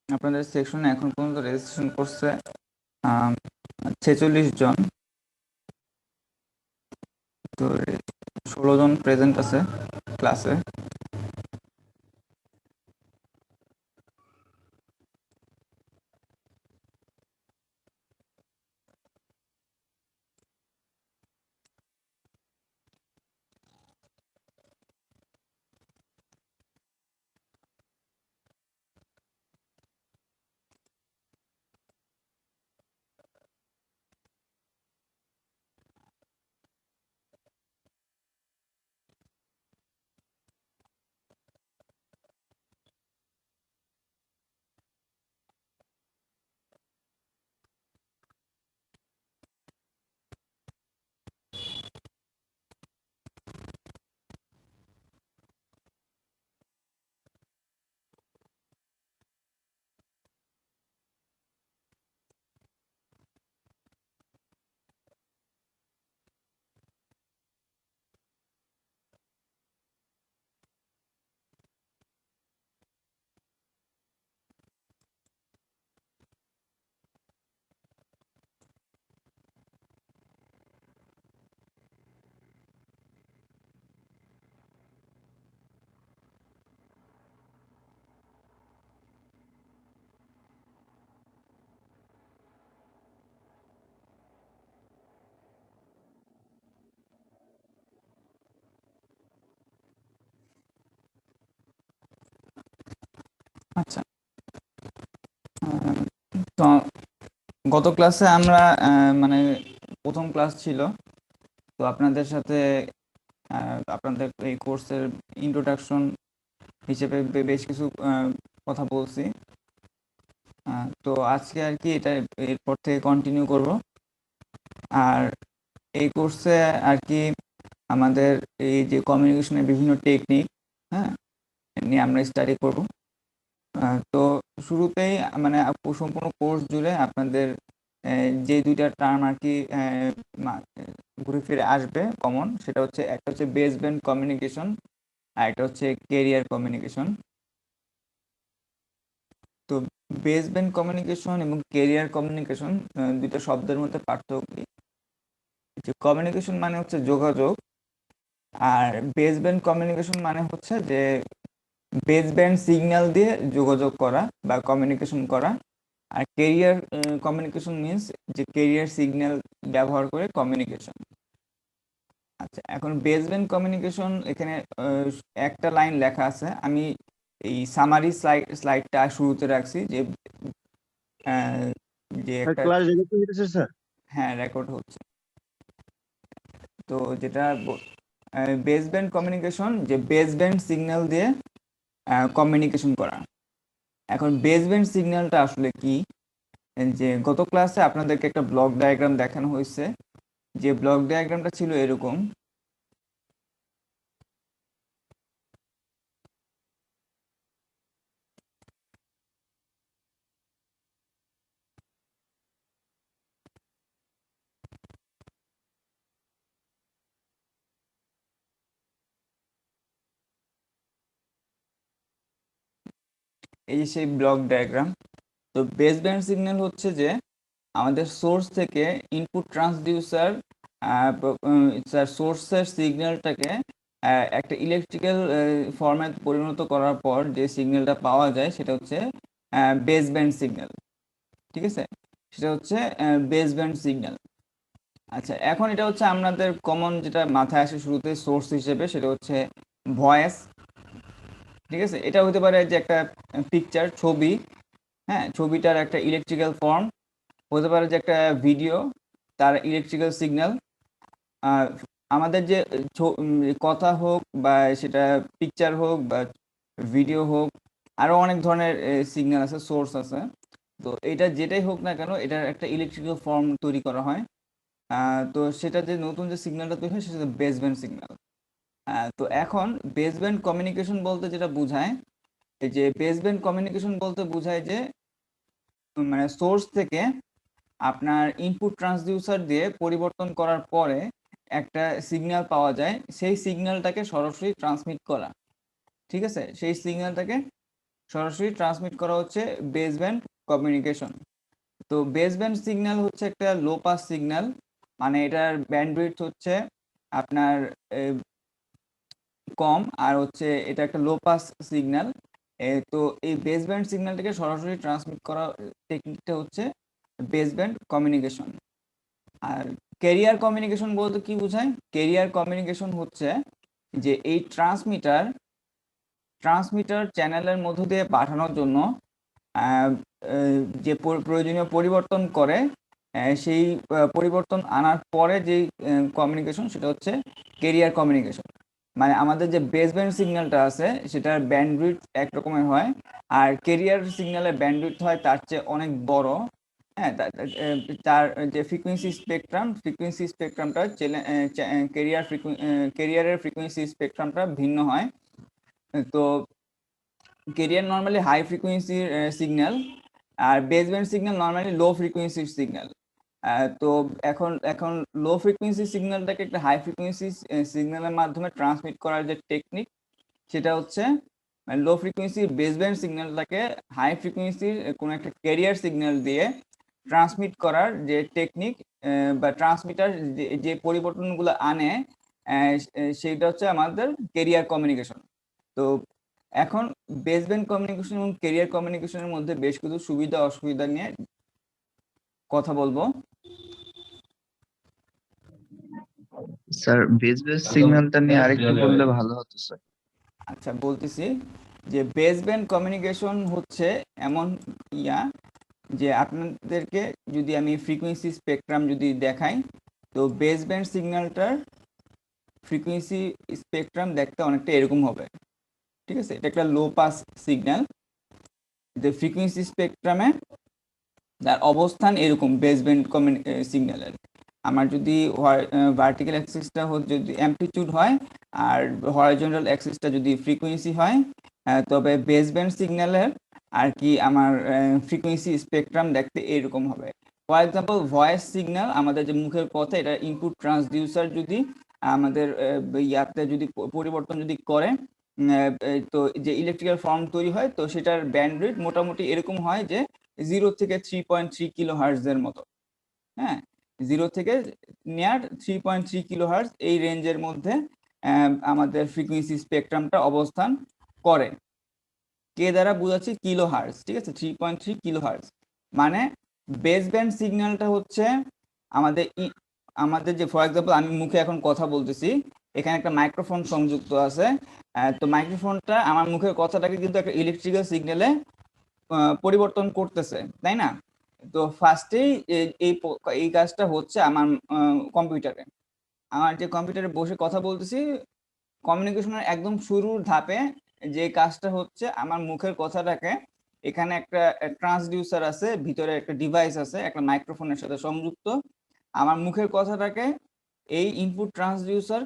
আপনাদের সেকশনে এখন পর্যন্ত রেজিস্ট্রেশন করছে 46 জন। তো 16 জন প্রেজেন্ট আছে ক্লাসে। আচ্ছা, তো গত ক্লাসে আমরা মানে প্রথম ক্লাস ছিল, তো আপনাদের সাথে আপনাদের এই কোর্সের ইন্ট্রোডাকশন হিসেবে বেশ কিছু কথা বলছি। তো আজকে আর কি এটা এরপর থেকে কন্টিনিউ করব। আর এই কোর্সে আর কি আমাদের এই যে কমিউনিকেশনের বিভিন্ন টেকনিক, হ্যাঁ, নিয়ে আমরা স্টাডি করব। তো শুরুতেই মানে সম্পূর্ণ কোর্স জুড়ে আপনাদের যে দুইটা টার্ম আর কি ঘুরে ফিরে আসবে কমন, সেটা হচ্ছে একটা হচ্ছে বেস ব্যান্ড কমিউনিকেশন আর একটা হচ্ছে কেরিয়ার কমিউনিকেশন। তো বেস ব্যান্ড কমিউনিকেশন এবং কেরিয়ার কমিউনিকেশন দুইটা শব্দের মধ্যে পার্থক্য কি? যে কমিউনিকেশন মানে হচ্ছে যোগাযোগ, আর বেস ব্যান্ড কমিউনিকেশন মানে হচ্ছে যে বেস ব্যান্ড সিগন্যাল দিয়ে যোগাযোগ করা বা কমিউনিকেশন করা। আর কেরিয়ার কমিউনিকেশন মিন্স যে কেরিয়ার সিগন্যাল ব্যবহার করে কমিউনিকেশন। আচ্ছা, এখন বেস ব্যান্ড কমিউনিকেশন এখানে আহ, একটা লাইন লেখা আছে। আমি এই সামারি স্লাইডটা শুরুতে রাখছি যে আহ, যে স্যার একটা, ক্লাস রেকর্ড হইতেছে স্যার? হ্যাঁ রেকর্ড হচ্ছে। তো যেটা বেস ব্যান্ড কমিউনিকেশন, যে বেস ব্যান্ড সিগন্যাল দিয়ে কমিউনিকেশন করা। এখন বেস ব্যান্ড সিগন্যালটা আসলে কি? যে গত ক্লাসে আপনাদেরকে একটা ব্লক ডায়াগ্রাম দেখানো হয়েছে। যে ব্লক ডায়াগ্রামটা ছিল এরকম। এই যে সেই ব্লক ডায়াগ্রাম। তো বেস ব্যান্ড সিগন্যাল হচ্ছে যে আমাদের সোর্স থেকে ইনপুট ট্রান্সডিউসার সোর্সের সিগন্যালটাকে একটা ইলেকট্রিক্যাল ফরম্যাট পরিণত করার পর যে সিগন্যালটা পাওয়া যায় সেটা হচ্ছে বেস ব্যান্ড সিগন্যাল। ঠিক আছে, সেটা হচ্ছে বেস ব্যান্ড সিগন্যাল। আচ্ছা, এখন এটা হচ্ছে আমাদের কমন যেটা মাথায় আসে শুরুতে সোর্স হিসেবে, সেটা হচ্ছে ভয়েস। ঠিক আছে, এটা হতে পারে যে একটা পিকচার, ছবি, হ্যাঁ, ছবিটার একটা ইলেকট্রিক্যাল ফর্ম। হতে পারে যে একটা ভিডিও, তার ইলেকট্রিক্যাল সিগন্যাল। আর আমাদের যে কথা হোক বা সেটা পিকচার হোক বা ভিডিও হোক, আরো অনেক ধরনের সিগন্যাল আছে, সোর্স আছে। তো এটা যেটাই হোক না কেন, এটার একটা ইলেকট্রিক্যাল ফর্ম তৈরি করা হয়। তো সেটা যে নতুন যে সিগন্যালটা তৈরি হয় সেটা বেস ব্যান্ড সিগন্যাল। তো এখন বেস ব্যান্ড কমিউনিকেশন বলতে যেটা বোঝায়, এই যে বেস ব্যান্ড কমিউনিকেশন বলতে বোঝায় যে মানে সোর্স থেকে আপনার ইনপুট ট্রান্সডিউসার দিয়ে পরিবর্তন করার পরে একটা সিগন্যাল পাওয়া যায়, সেই সিগন্যালটাকে সরাসরি ট্রান্সমিট করা। ঠিক আছে, সেই সিগন্যালটাকে সরাসরি ট্রান্সমিট করা হচ্ছে বেসব্যান্ড কমিউনিকেশন। তো বেসব্যান্ড সিগন্যাল হচ্ছে একটা লো পাস সিগন্যাল, মানে এটার ব্যান্ডউইডথ হচ্ছে আপনার কম, আর হচ্ছে এটা একটা লো পাস সিগন্যাল। তো এই বেসব্যান্ড সিগন্যালটাকে সরাসরি ট্রান্সমিট করা টেকনিকটা হচ্ছে বেসব্যান্ড কমিউনিকেশন। আর ক্যারিয়ার কমিউনিকেশন বলতে কি বোঝায়? ক্যারিয়ার কমিউনিকেশন হচ্ছে যে এই ট্রান্সমিটার চ্যানেলের মধ্য দিয়ে পাঠানোর জন্য যে প্রয়োজনীয় পরিবর্তন করে, সেই পরিবর্তন আনার পরে যেই কমিউনিকেশন সেটা হচ্ছে ক্যারিয়ার কমিউনিকেশন। মানে আমাদের যে বেসব্যান্ড সিগন্যালটা আছে সেটার ব্যান্ডউইডথ এক রকমের হয়, আর ক্যারিয়ার সিগন্যালের ব্যান্ডউইডথ হয় তার চেয়ে অনেক বড়। হ্যাঁ, তার যে ফ্রিকোয়েন্সি স্পেকট্রামটা ক্যারিয়ারের ফ্রিকোয়েন্সি স্পেকট্রামটা ভিন্ন হয়। তো ক্যারিয়ার নর্মালি হাই ফ্রিকোয়েন্সির সিগন্যাল, আর বেসব্যান্ড সিগন্যাল নর্মালি লো ফ্রিকোয়েন্সির সিগন্যাল। তো এখন এখন লো ফ্রিকোয়েন্সি সিগন্যালটাকে একটা হাই ফ্রিকোয়েন্সি সিগন্যালের মাধ্যমে ট্রান্সমিট করার যে টেকনিক সেটা হচ্ছে লো ফ্রিকোয়েন্সির বেসব্যান্ড সিগন্যালটাকে হাই ফ্রিকোয়েন্সির কোনো একটা ক্যারিয়ার সিগন্যাল দিয়ে ট্রান্সমিট করার যে টেকনিক বা ট্রান্সমিটার যে পরিবর্তনগুলো আনে, সেইটা হচ্ছে আমাদের ক্যারিয়ার কমিউনিকেশন। তো এখন বেসব্যান্ড কমিউনিকেশন এবং ক্যারিয়ার কমিউনিকেশনের মধ্যে বেশ কিছু সুবিধা অসুবিধা নিয়ে কথা বলবো। স্যার বেসব্যান্ড সিগন্যালটা নিয়ে আরেকটু বললে ভালো হতো স্যার। আচ্ছা, বলতেছি যে বেসব্যান্ড কমিউনিকেশন হচ্ছে এমন যে আপনাদেরকে যদি আমি ফ্রিকোয়েন্সি স্পেকট্রাম যদি দেখাই, তো বেসব্যান্ড সিগন্যালটার ফ্রিকোয়েন্সি স্পেকট্রাম দেখতে অনেকটা এরকম হবে। ঠিক আছে, এটা একটা লো পাস সিগন্যাল। যে ফ্রিকোয়েন্সি স্পেকট্রামে তার অবস্থান এরকম বেসব্যান্ড সিগন্যালের। আমার যদি ভার্টিক্যাল অ্যাক্সিসটা যদি অ্যামপ্লিটিউড হয় আর হরাইজন্টাল অ্যাক্সিসটা যদি ফ্রিকোয়েন্সি হয়, তবে বেসব্যান্ড সিগন্যালের আর কি আমার ফ্রিকোয়েন্সি স্পেকট্রাম দেখতে এরকম হবে। ফর এক্সাম্পল ভয়েস সিগন্যাল, আমাদের যে মুখের কথা, এটা ইনপুট ট্রান্সডিউসার যদি আমাদের ইয়াতে যদি পরিবর্তন যদি করে, তো যে ইলেকট্রিক্যাল ফর্ম তৈরি হয়, তো সেটার ব্যান্ডউইথ মোটামুটি এরকম হয় যে 0 থেকে 3.3 কিলো হার্টজের মতো। হ্যাঁ, 0 থেকে নিয়ার 3.3 কিলো হার্টজ এই রেঞ্জের মধ্যে আমাদের ফ্রিকোয়েন্সি স্পেকট্রামটা অবস্থান করে। কে দ্বারা বোঝাচ্ছি? Kilo hertz. ঠিক আছে, 3.3 কিলো হার্টজ। মানে বেসব্যান্ড সিগন্যালটা হচ্ছে আমাদের আমাদের যে ফর এক্সাম্পল আমি মুখে এখন কথা বলতেছি, এখানে একটা মাইক্রোফোন সংযুক্ত আছে। তো মাইক্রোফোনটা আমার মুখের কথাটাকে কিন্তু একটা ইলেকট্রিক্যাল সিগন্যালে পরিবর্তন করতেছে, তাই না? তো ফার্স্টেই এই কাজটা হচ্ছে আমার কম্পিউটারে। আমার যে কম্পিউটারে বসে কথা বলতেছি, কমিউনিকেশনের একদম শুরুর ধাপে যে কাজটা হচ্ছে, আমার মুখের কথাটাকে এখানে একটা ট্রান্সডিউসার আছে, ভিতরে একটা ডিভাইস আছে একটা মাইক্রোফোনের সাথে সংযুক্ত। আমার মুখের কথাটাকে এই ইনপুট ট্রান্সডিউসার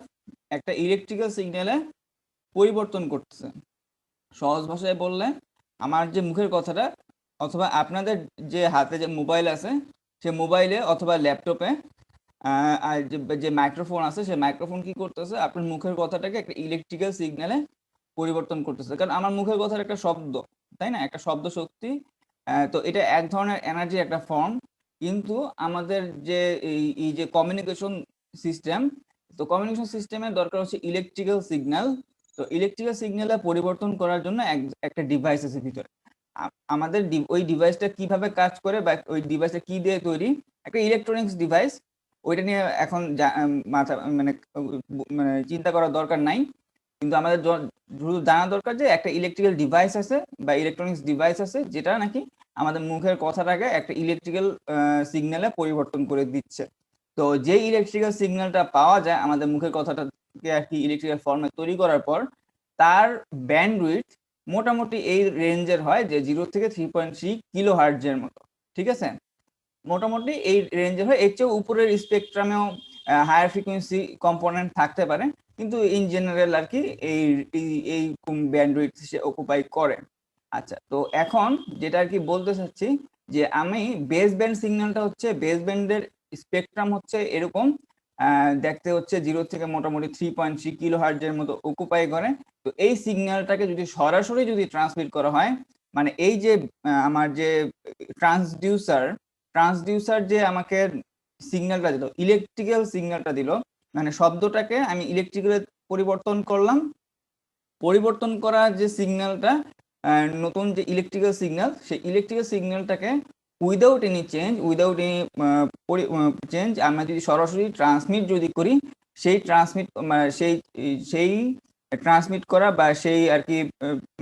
একটা ইলেকট্রিক্যাল সিগন্যালে পরিবর্তন করতেছে। সহজ ভাষায় বললে, আমার যে মুখের কথাটা অথবা আপনাদের যে হাতে যে মোবাইল আছে, সে মোবাইলে অথবা ল্যাপটপে আর যে মাইক্রোফোন আছে, সে মাইক্রোফোন কি করতেছে? আপনার মুখের কথাটাকে একটা ইলেকট্রিক্যাল সিগন্যালে পরিবর্তন করতেছে, কারণ আমার মুখের কথার একটা শব্দ, তাই না? একটা শব্দ শক্তি। তো এটা এক ধরনের এনার্জির একটা ফর্ম। কিন্তু আমাদের যে এই যে কমিউনিকেশন সিস্টেম, তো কমিউনিকেশন সিস্টেমের দরকার হচ্ছে ইলেকট্রিক্যাল সিগন্যাল। তো ইলেকট্রিক্যাল সিগন্যালে পরিবর্তন করার জন্য একটা ডিভাইস আছে ভিতরে। আমাদের ওই ডিভাইসটা কিভাবে কাজ করে বা ওই ডিভাইসটা কি দিয়ে তৈরি, একটা ইলেকট্রনিক্স ডিভাইস, ওইটা নিয়ে এখন মাথা মানে মানে চিন্তা করার দরকার নাই। কিন্তু আমাদের শুধু জানা দরকার যে একটা ইলেকট্রিক্যাল ডিভাইস আছে বা ইলেকট্রনিক্স ডিভাইস আছে, যেটা নাকি আমাদের মুখের কথাটাকে একটা ইলেকট্রিক্যাল সিগন্যালে পরিবর্তন করে দিচ্ছে। তো যে ইলেকট্রিক্যাল সিগন্যালটা পাওয়া যায় আমাদের মুখের কথাটাকে আর কি ইলেকট্রিক্যাল ফর্মে তৈরি করার পর, তার ব্যান্ডউইথ মোটামুটি এই রেঞ্জের হয় যে 0 থেকে 3.3 কিলো হার্টজের মতো। ঠিক আছে, মোটামুটি এই রেঞ্জের হয়। এর চেয়েও উপরের স্পেকট্রামেও হায়ার ফ্রিকোয়েন্সি কম্পোনেন্ট থাকতে পারে, কিন্তু ইন জেনারেল আর কি এই এই ব্যান্ডউইথ সে অকুপাই করে। আচ্ছা, তো এখন যেটা আর কি বলতে চাচ্ছি, যে আমি বেস ব্যান্ড সিগন্যালটা হচ্ছে, বেস ব্যান্ডের স্পেকট্রাম হচ্ছে এরকম দেখতে হচ্ছে 0 থেকে মোটামুটি 3.3 কিলো হার্টজের মতো অকুপাই করে। তো এই সিগন্যালটাকে যদি সরাসরি যদি ট্রান্সমিট করা হয়, মানে এই যে আমার যে ট্রান্সডিউসার যে আমাকে সিগন্যালটা দিল, ইলেকট্রিক্যাল সিগন্যালটা দিল, মানে শব্দটাকে আমি ইলেকট্রিক্যালে পরিবর্তন করলাম, পরিবর্তন করা যে সিগন্যালটা, নতুন যে ইলেকট্রিক্যাল সিগন্যাল, সেই ইলেকট্রিক্যাল সিগন্যালটাকে উইদাউট এনি চেঞ্জ আমরা যদি সরাসরি ট্রান্সমিট যদি করি, সেই সেই সেই ট্রান্সমিট করা বা সেই আর কি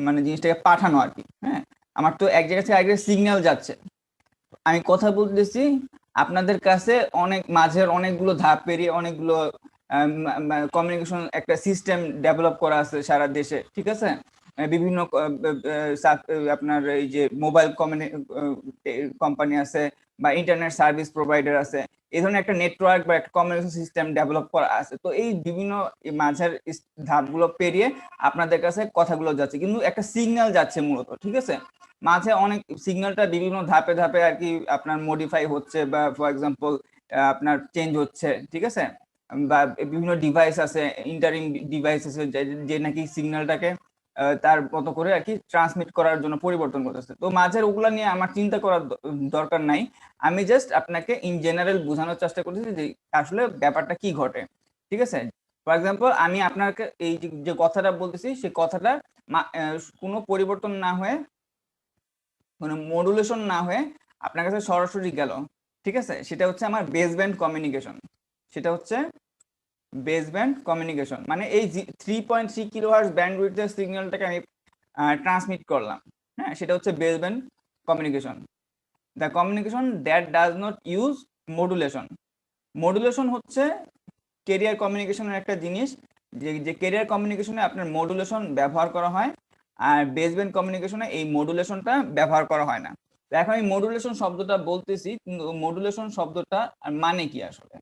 মানে জিনিসটাকে পাঠানো আর কি। হ্যাঁ, আমার তো এক জায়গা থেকে আরেক জায়গায় সিগন্যাল যাচ্ছে, আমি কথা বলতেছি, আপনাদের কাছে অনেক মাঝের অনেকগুলো ধাপ পেরিয়ে অনেকগুলো কমিউনিকেশন একটা সিস্টেম ডেভেলপ করা আছে সারা দেশে, ঠিক আছে? বিভিন্ন আপনার এই যে মোবাইল কোম্পানি আছে বা ইন্টারনেট সার্ভিস প্রোভাইডার আছে, এই ধরনের একটা নেটওয়ার্ক বা একটা কমিউনিকেশন সিস্টেম ডেভেলপ করা আছে। তো এই বিভিন্ন মাঝের ধাপগুলো পেরিয়ে আপনাদের কাছে কথাগুলো যাচ্ছে, কিন্তু একটা সিগন্যাল যাচ্ছে মূলত, ঠিক আছে? মাঝে অনেক সিগন্যালটা বিভিন্ন ধাপে ধাপে আর কি আপনার মডিফাই হচ্ছে বা ফর এক্সাম্পল আপনার চেঞ্জ হচ্ছে, ঠিক আছে? বা বিভিন্ন ডিভাইস আছে, ইন্টারিং ডিভাইস আছে যে নাকি সিগন্যালটাকে তার মতো করে আর কি ট্রান্সমিট করার জন্য পরিবর্তন করতেছে। তো মাঝের ওগুলা নিয়ে আমার চিন্তা করার দরকার নাই, আমি জাস্ট আপনাকে ইন জেনারেল বোঝানোর চেষ্টা করতেছি যে আসলে ব্যাপারটা কি ঘটে, ঠিক আছে? ফর এক্সাম্পল আমি আপনাকে এই যে কথাটা বলতেছি, সেই কথাটা কোনো পরিবর্তন না হয়ে, কোনো মডুলেশন না হয়ে আপনার কাছে সরাসরি গেল, ঠিক আছে? সেটা হচ্ছে আমার বেস ব্যান্ড কমিউনিকেশন। সেটা হচ্ছে বেস ব্যান্ড কমিউনিকেশন, মানে এই 3.3 কিলোহার্টজ ব্যান্ডউইথের সিগন্যালটাকে আমি ট্রান্সমিট করলাম। হ্যাঁ, সেটা হচ্ছে base band communication. The communication that does not use modulation. Modulation হচ্ছে কেরিয়ার কমিউনিকেশনের একটা জিনিস, যে কেরিয়ার কমিউনিকেশনে আপনার মডুলেশন ব্যবহার করা হয়, আর বেস ব্যান্ড কমিউনিকেশনে এই মডুলেশনটা ব্যবহার করা হয় না। তো এখন এই মডুলেশন শব্দটা বলতেছি, কিন্তু মডুলেশন শব্দটা মানে কি আসলে?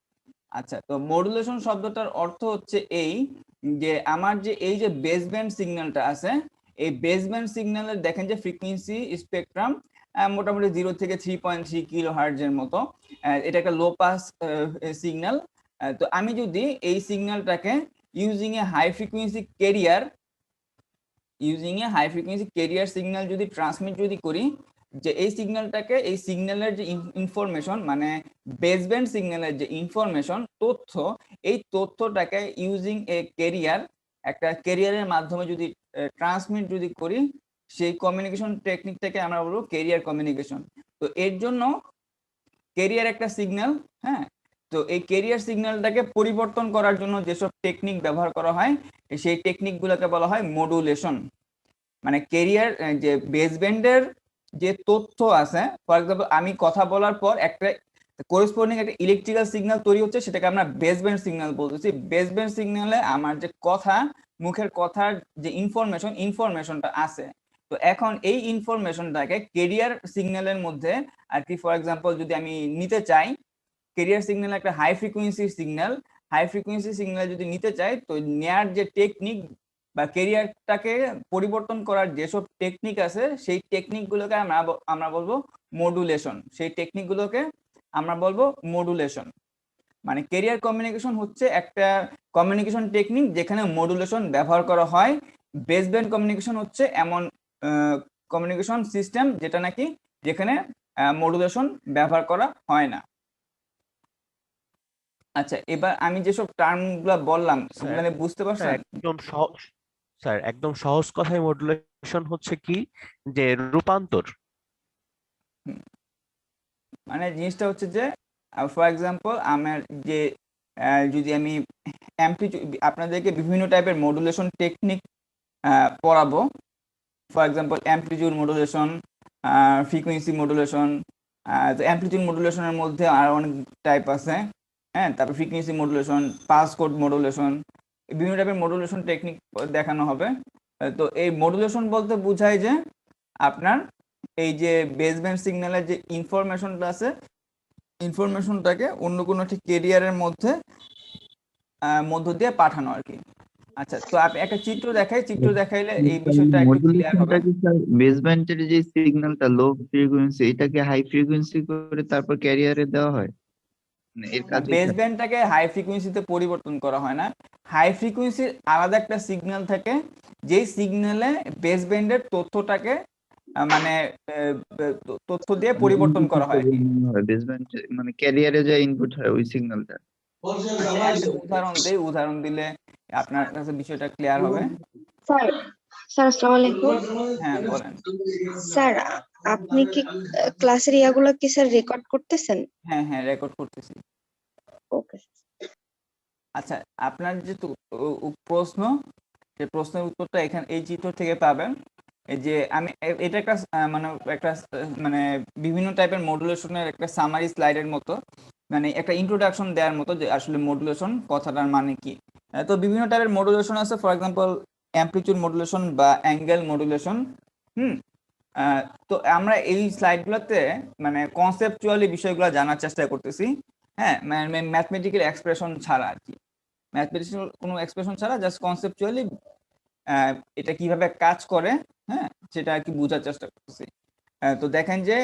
আচ্ছা, তো মডুলেশন শব্দটার অর্থ হচ্ছে এই যে আমার যে এই যে বেস ব্যান্ড সিগন্যালটা আছে, এই বেস ব্যান্ড সিগন্যালের দেখেন যে ফ্রিকোয়েন্সি স্পেকট্রাম মোটামুটি 0 থেকে 3.3 কিলো হার্টজের মতো। এটা একটা লো পাস সিগন্যাল। তো আমি যদি এই সিগন্যালটাকে using a high frequency carrier signal যদি ট্রান্সমিট যদি করি, যে এই সিগন্যালটাকে, এই সিগন্যালের যে ইনফরমেশন, মানে বেস ব্যান্ড সিগন্যালের যে ইনফরমেশন তথ্য, এই তথ্যটাকে ইউজিং এ ক্যারিয়ার, একটা ক্যারিয়ারের মাধ্যমে যদি ট্রান্সমিট যদি করি, সেই কমিউনিকেশন টেকনিকটাকে আমরা বলবো ক্যারিয়ার কমিউনিকেশন। তো এর জন্য ক্যারিয়ার একটা সিগন্যাল, হ্যাঁ, তো এই ক্যারিয়ার সিগন্যালটাকে পরিবর্তন করার জন্য যেসব টেকনিক ব্যবহার করা হয়, সেই টেকনিকগুলোকে বলা হয় মডুলেশন। মানে ক্যারিয়ার যে বেস ব্যান্ডের যে তথ্য আছে, ফর এক্সাম্পল আমি কথা বলার পর একটা করেসপন্ডিং একটা ইলেকট্রিক্যাল সিগন্যাল তৈরি হচ্ছে, সেটাকে আমরা বেস ব্যান্ড সিগন্যাল বলতেছি। বেস ব্যান্ড সিগন্যালে আমার যে কথা, মুখের কথার যে ইনফরমেশনটা আছে, তো এখন এই ইনফরমেশনটাকে ক্যারিয়ার সিগন্যালের মধ্যে আর কি, ফর এক্সাম্পল যদি আমি নিতে চাই, ক্যারিয়ার সিগন্যাল একটা হাই ফ্রিকোয়েন্সি সিগন্যাল যদি নিতে চাই, তো নেয়ার যে টেকনিক বা ক্যারিয়ারটাকে পরিবর্তন করার যেসব টেকনিক আছে, সেই টেকনিকগুলোকে আমরা বলবো মডুলেশন। সেই টেকনিকগুলোকে আমরা বলবো মডুলেশন। মানে ক্যারিয়ার কমিউনিকেশন হচ্ছে একটা কমিউনিকেশন টেকনিক যেখানে মডুলেশন ব্যবহার করা হয়। বেস ব্যান্ড কমিউনিকেশন হচ্ছে এমন কমিউনিকেশন সিস্টেম যেখানে মডুলেশন ব্যবহার করা হয় না। আচ্ছা, এবার আমি যেসব টার্মগুলো বললাম স্যার ওগুলো বুঝতে স্যার পারছেন? একদম সহজ, স্যার একদম সহজ কথায় মডুলেশন হচ্ছে কি, যে রূপান্তর। হুম, মানে জিনিসটা হচ্ছে যে ফর এক্সাম্পল আমার যে যদি আমি আপনাদেরকে বিভিন্ন টাইপের মডুলেশন টেকনিক পড়াবো। For example amplitude modulation, frequency modulation. তো অ্যামপ্লিটিউড মডুলেশনের মধ্যে আর অনেক টাইপ আছে, হ্যাঁ। তারপর frequency modulation, pass code modulation, বিভিন্ন টাইপের মডুলেশন টেকনিক দেখানো হবে। তো এই মডুলেশন বলতে বোঝায় যে আপনার এই যে বেস ব্যান্ড সিগন্যালের যে ইনফরমেশনটা আছে, ইনফরমেশনটাকে অন্য কোনো একটি ক্যারিয়ারের মধ্য দিয়ে পাঠানো আর কি। আচ্ছা, তো আপনি একটা চিত্র দেখাইলে এই বিষয়টা একটু ক্লিয়ার হবে। মডুলেশনটা কি স্যার বেস ব্যান্ডের যে সিগন্যালটা লো ফ্রিকোয়েন্সি, এটাকে হাই ফ্রিকোয়েন্সি করে তারপর ক্যারিয়ারে দেওয়া হয়? মানে এর কাজ বেস ব্যান্ডটাকে হাই ফ্রিকোয়েন্সিতে পরিবর্তন করা হয় না। হাই ফ্রিকোয়েন্সির আলাদা একটা সিগন্যাল থাকে, যেই সিগন্যালে বেস ব্যান্ডের তথ্যটাকে মানে তথ্য দিয়ে পরিবর্তন করা হয়। বেসব্যান্ড মানে ক্যারিয়ারে যে ইনপুট হয় ওই সিগন্যালটা। আচ্ছা, একটা উদাহরণ দেই, উদাহরণ দিলে আপনার কাছে বিষয়টা ক্লিয়ার হবে। স্যার স্যার আসসালামু আলাইকুম। হ্যাঁ, বলেন। স্যার আপনি কি ক্লাসের ইয়াগুলো কি স্যার রেকর্ড করতেছেন? হ্যাঁ, হ্যাঁ, রেকর্ড করতেছি। ওকে। আচ্ছা, আপনার যে প্রশ্ন, সেই প্রশ্নের উত্তরটা এখানে এই চিত্র থেকে পাবেন। এই যে আমি এটা একটা মানে একটা মানে বিভিন্ন টাইপের মডুলেশনের একটা সামারি স্লাইডের মতো, মানে একটা ইন্ট্রোডাকশন দেওয়ার মতো যে আসলে মডুলেশন কথাটার মানে কি। তো বিভিন্ন টাইপের মডুলেশন আছে, ফর এক্সাম্পল অ্যামপ্লিটিউড মডুলেশন বা অ্যাঙ্গেল মডুলেশন। হুম তো আমরা এই স্লাইডগুলোতে মানে কনসেপচুয়ালি বিষয়গুলো জানার চেষ্টা করতেছি। হ্যাঁ, ম্যাথমেটিক্যাল এক্সপ্রেশন ছাড়া আর কি, ম্যাথমেটিক্যাল কোনো এক্সপ্রেশন ছাড়া জাস্ট কনসেপচুয়ালি এটা কিভাবে কাজ করে, হ্যাঁ, সেটা আর কি বোঝার চেষ্টা করতেছি। তো দেখেন যে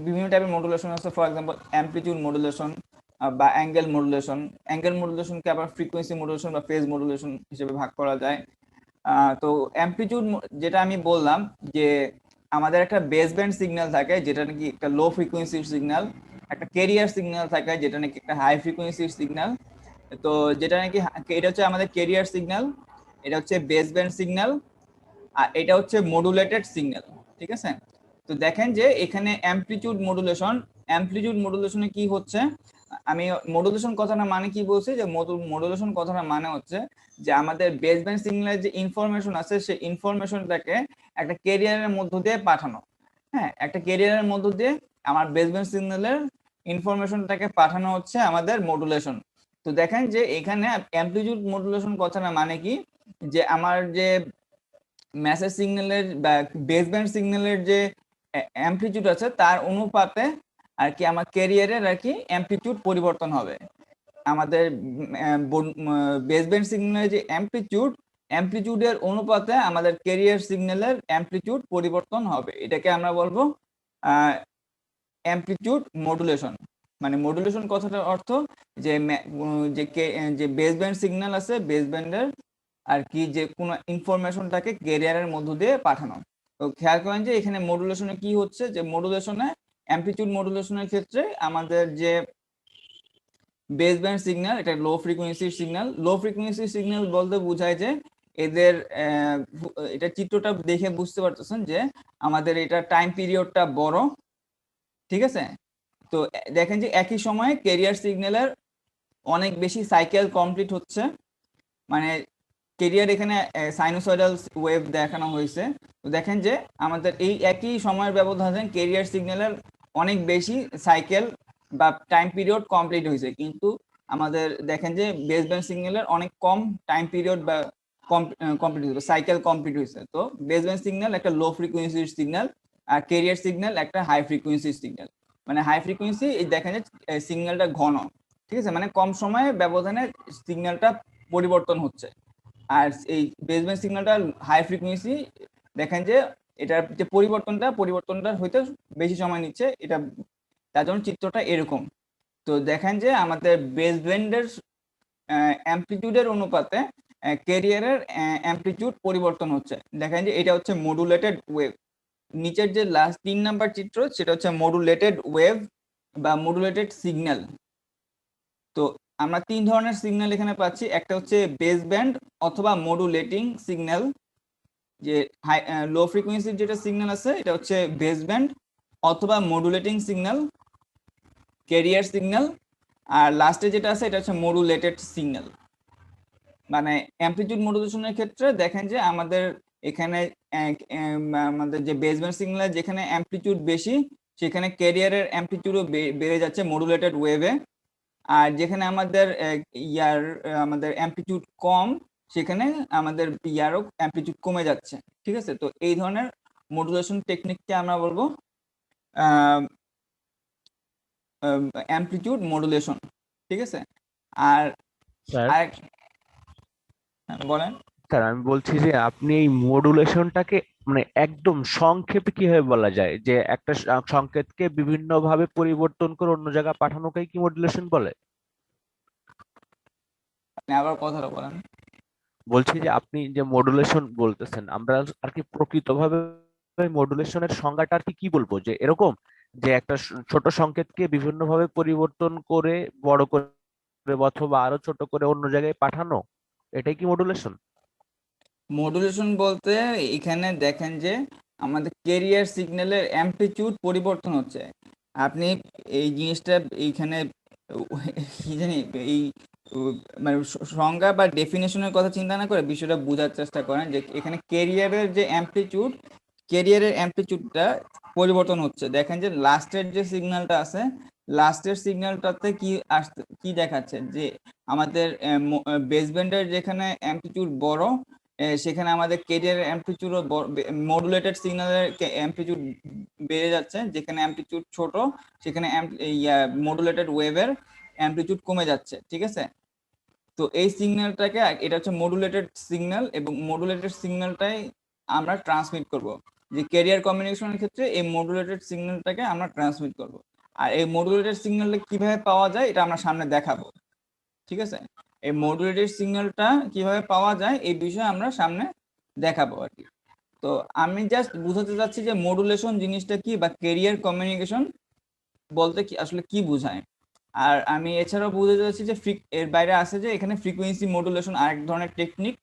বিভিন্ন টাইপের মডুলেশন আছে, ফর এক্সাম্পল অ্যামপ্লিটিউড মডুলেশন বা অ্যাঙ্গেল মডুলেশন। অ্যাঙ্গেল মডুলেশনকে আবার ফ্রিকোয়েন্সি মডুলেশন বা ফেজ মডুলেশন হিসেবে ভাগ করা যায়। তো অ্যামপ্লিটিউড যেটা আমি বললাম যে আমাদের একটা বেস ব্যান্ড সিগন্যাল থাকে যেটা নাকি একটা লো ফ্রিকোয়েন্সির সিগন্যাল, একটা ক্যারিয়ার সিগন্যাল থাকে যেটা নাকি একটা হাই ফ্রিকোয়েন্সির সিগন্যাল। তো যেটা নাকি এটা হচ্ছে আমাদের ক্যারিয়ার সিগন্যাল, এটা হচ্ছে বেস ব্যান্ড সিগন্যাল, আর এটা হচ্ছে মডুলেটেড সিগন্যাল। ঠিক আছে, তো দেখেন যে এখানে অ্যামপ্লিটিউড মডুলেশনে কি হচ্ছে, আমি মডুলেশন কথাটা মানে কি বলছি, যে মডুলেশন কথাটা মানে হচ্ছে যে আমাদের বেস ব্যান্ড সিগন্যালের যে ইনফরমেশন আছে সেই ইনফরমেশনটাকে একটা ক্যারিয়ারের মধ্য দিয়ে পাঠানো। হ্যাঁ, একটা ক্যারিয়ারের মধ্য দিয়ে আমার বেস ব্যান্ড সিগন্যালের ইনফরমেশনটাকে পাঠানো হচ্ছে আমাদের মডুলেশন। তো দেখেন যে এখানে অ্যামপ্লিটিউড মডুলেশন কথাটা মানে কি, যে আমার যে মেসেজ সিগন্যালের বা বেস ব্যান্ড সিগন্যালের যে অ্যামপ্লিটিউড আছে তার অনুপাতে আর কি আমার ক্যারিয়ারের আর কি অ্যামপ্লিটিউড পরিবর্তন হবে। আমাদের বেস ব্যান্ড সিগন্যালের যে অ্যামপ্লিটিউডের অনুপাতে আমাদের ক্যারিয়ার সিগন্যালের অ্যামপ্লিটিউড পরিবর্তন হবে, এটাকে আমরা বলবো অ্যামপ্লিটিউড মডুলেশন। মানে মডুলেশন কথাটার অর্থ যে যে বেস ব্যান্ড সিগন্যাল আছে, বেস ব্যান্ডের আর কি যে কোনো ইনফরমেশনটাকে ক্যারিয়ারের মধ্য দিয়ে পাঠানো। তো খেয়াল করেন যে এখানে মডুলেশনে কি হচ্ছে, যে মডুলেশনে অ্যামপ্লিটিউড মডুলেশনের ক্ষেত্রে আমাদের যে বেস ব্যান্ড সিগন্যাল এটা লো ফ্রিকোয়েন্সির সিগন্যাল। লো ফ্রিকোয়েন্সির সিগন্যাল বলতে বোঝায় যে এদের এটা চিত্রটা দেখে বুঝতে পারতেছেন যে আমাদের এটা টাইম পিরিয়ডটা বড়। ঠিক আছে, তো দেখেন যে একই সময়ে ক্যারিয়ার সিগন্যালের অনেক বেশি সাইকেল কমপ্লিট হচ্ছে, মানে ক্যারিয়ার এখানে সাইনোসয়েডাল ওয়েভ দেখানো হয়েছে। তো দেখেন যে আমাদের এই একই সময়ের ব্যবধানে ক্যারিয়ার সিগন্যালের অনেক বেশি সাইকেল বা টাইম পিরিয়ড কমপ্লিট হয়েছে, কিন্তু আমাদের দেখেন যে বেস ব্যান্ড সিগন্যালের অনেক কম টাইম পিরিয়ড বা কমপ্লিট হয়েছে, সাইকেল কমপ্লিট হয়েছে। তো বেস ব্যান্ড সিগন্যাল একটা লো ফ্রিকোয়েন্সির সিগন্যাল, আর ক্যারিয়ার সিগন্যাল একটা হাই ফ্রিকোয়েন্সির সিগন্যাল। মানে হাই ফ্রিকোয়েন্সি এই দেখেন যে সিগন্যালটা ঘন, ঠিক আছে, মানে কম সময়ে ব্যবধানে সিগন্যালটা পরিবর্তন হচ্ছে। আর এই বেস ব্যান্ড সিগন্যালটা হাই ফ্রিকোয়েন্সি, দেখেন যে এটার যে পরিবর্তনটা হইতে বেশি সময় নিচ্ছে, এটা তার জন্য চিত্রটা এরকম। তো দেখেন যে আমাদের বেস ব্যান্ডের অ্যামপ্লিটিউডের অনুপাতে ক্যারিয়ারের অ্যামপ্লিটিউড পরিবর্তন হচ্ছে। দেখেন যে এটা হচ্ছে মডুলেটেড ওয়েভ। নিচের যে লাস্ট 3 নাম্বার চিত্র সেটা হচ্ছে মডুলেটেড ওয়েভ বা মডুলেটেড সিগন্যাল। তো আমরা 3 ধরনের সিগন্যাল এখানে পাচ্ছি, একটা হচ্ছে বেস ব্যান্ড অথবা মডুলেটিং সিগন্যাল, যে লো ফ্রিকোয়েন্সির যেটা সিগন্যাল আছে এটা হচ্ছে বেস ব্যান্ড অথবা মডুলেটিং সিগন্যাল, ক্যারিয়ার সিগন্যাল। আর লাস্টে যেটা আছে এটা হচ্ছে মডুলেটেড সিগন্যাল। মানে অ্যামপ্লিটিউড মডুলেশনের ক্ষেত্রে দেখেন যে আমাদের এখানে আমাদের যে বেস ব্যান্ড সিগন্যাল যেখানে অ্যামপ্লিটিউড বেশি সেখানে ক্যারিয়ারের অ্যামপ্লিটিউডও বেড়ে যাচ্ছে মডুলেটেড ওয়েভে, আর যেখানে আমাদের আমাদের অ্যামপ্লিটিউড কম সেখানে আমাদের ইয়ারও অ্যামপ্লিটিউড কমে যাচ্ছে। ঠিক আছে, তো এই ধরনের মডুলেশন টেকনিককে আমরা বলবো অ্যামপ্লিটিউড মডুলেশন। ঠিক আছে, আর স্যার বলেন। স্যার আমি বলছি যে আপনি এই মডুলেশনটাকে মানে একদম সংক্ষেপে কিভাবে বলা যায়, যে একটা সংকেতকে বিভিন্ন ভাবে পরিবর্তন করে অন্য জায়গায় পাঠানোকেই কি মডুলেশন বলে? আপনি আবার কথাটা বলেন। বলছি যে আপনি যে মডুলেশন বলতেছেন আমরা আর কি প্রকৃতভাবে মডুলেশনের সংজ্ঞাটা আর কি বলবো, যে এরকম যে একটা ছোট সংকেতকে বিভিন্নভাবে পরিবর্তন করে বড় করে অথবা আরো ছোট করে অন্য জায়গায় পাঠানো, এটাই কি মডুলেশন? মডুলেশন বলতে এখানে দেখেন যে আমাদের কেরিয়ার সিগন্যালের অ্যামপ্লিটিউড পরিবর্তন হচ্ছে। আপনি এই জিনিসটা এইখানে কি জানি এই মানে সংজ্ঞা বা ডেফিনেশনের কথা চিন্তা না করে বিষয়টা বোঝার চেষ্টা করেন যে এখানে কেরিয়ারের অ্যামপ্লিটিউডটা পরিবর্তন হচ্ছে। দেখেন যে লাস্টের যে সিগন্যালটা আছে, লাস্টের সিগন্যালটাতে কি দেখাচ্ছে যে আমাদের বেসব্যান্ডের যেখানে অ্যামপ্লিটিউড বড়, সেখানে আমাদের কেরিয়ারের অ্যামপ্লিটিউডও মডুলেটেড সিগন্যালের অ্যামপ্লিটিউড বেড়ে যাচ্ছে, যেখানে অ্যামপ্লিটিউড ছোট সেখানে মডুলেটেড ওয়েভের অ্যামপ্লিটিউড কমে যাচ্ছে। ঠিক আছে, তো এই সিগন্যালটাকে, এটা হচ্ছে মডুলেটেড সিগন্যাল, এবং মডুলেটেড সিগন্যালটাই আমরা ট্রান্সমিট করব। যে ক্যারিয়ার কমিউনিকেশনের ক্ষেত্রে এই মডুলেটেড সিগন্যালটাকে আমরা ট্রান্সমিট করব। আর এই মডুলেটেড সিগন্যালটা কিভাবে পাওয়া যায় এটা আমরা সামনে দেখাবো। ঠিক আছে, এই মডুলেটেড সিগন্যালটা কিভাবে পাওয়া যায় এই বিষয়ে আমরা সামনে দেখাবো আর কি। তো আমি জাস্ট বুঝাতে চাচ্ছি যে মডুলেশন জিনিসটা কি, বা ক্যারিয়ার কমিউনিকেশন বলতে কি আসলে কি বোঝায়। আর আমি এছাড়াও বুঝতে চাচ্ছি যে এর বাইরে আছে যে এখানে ফ্রিকোয়েন্সি মডুলেশন আরেক ধরনের টেকনিক।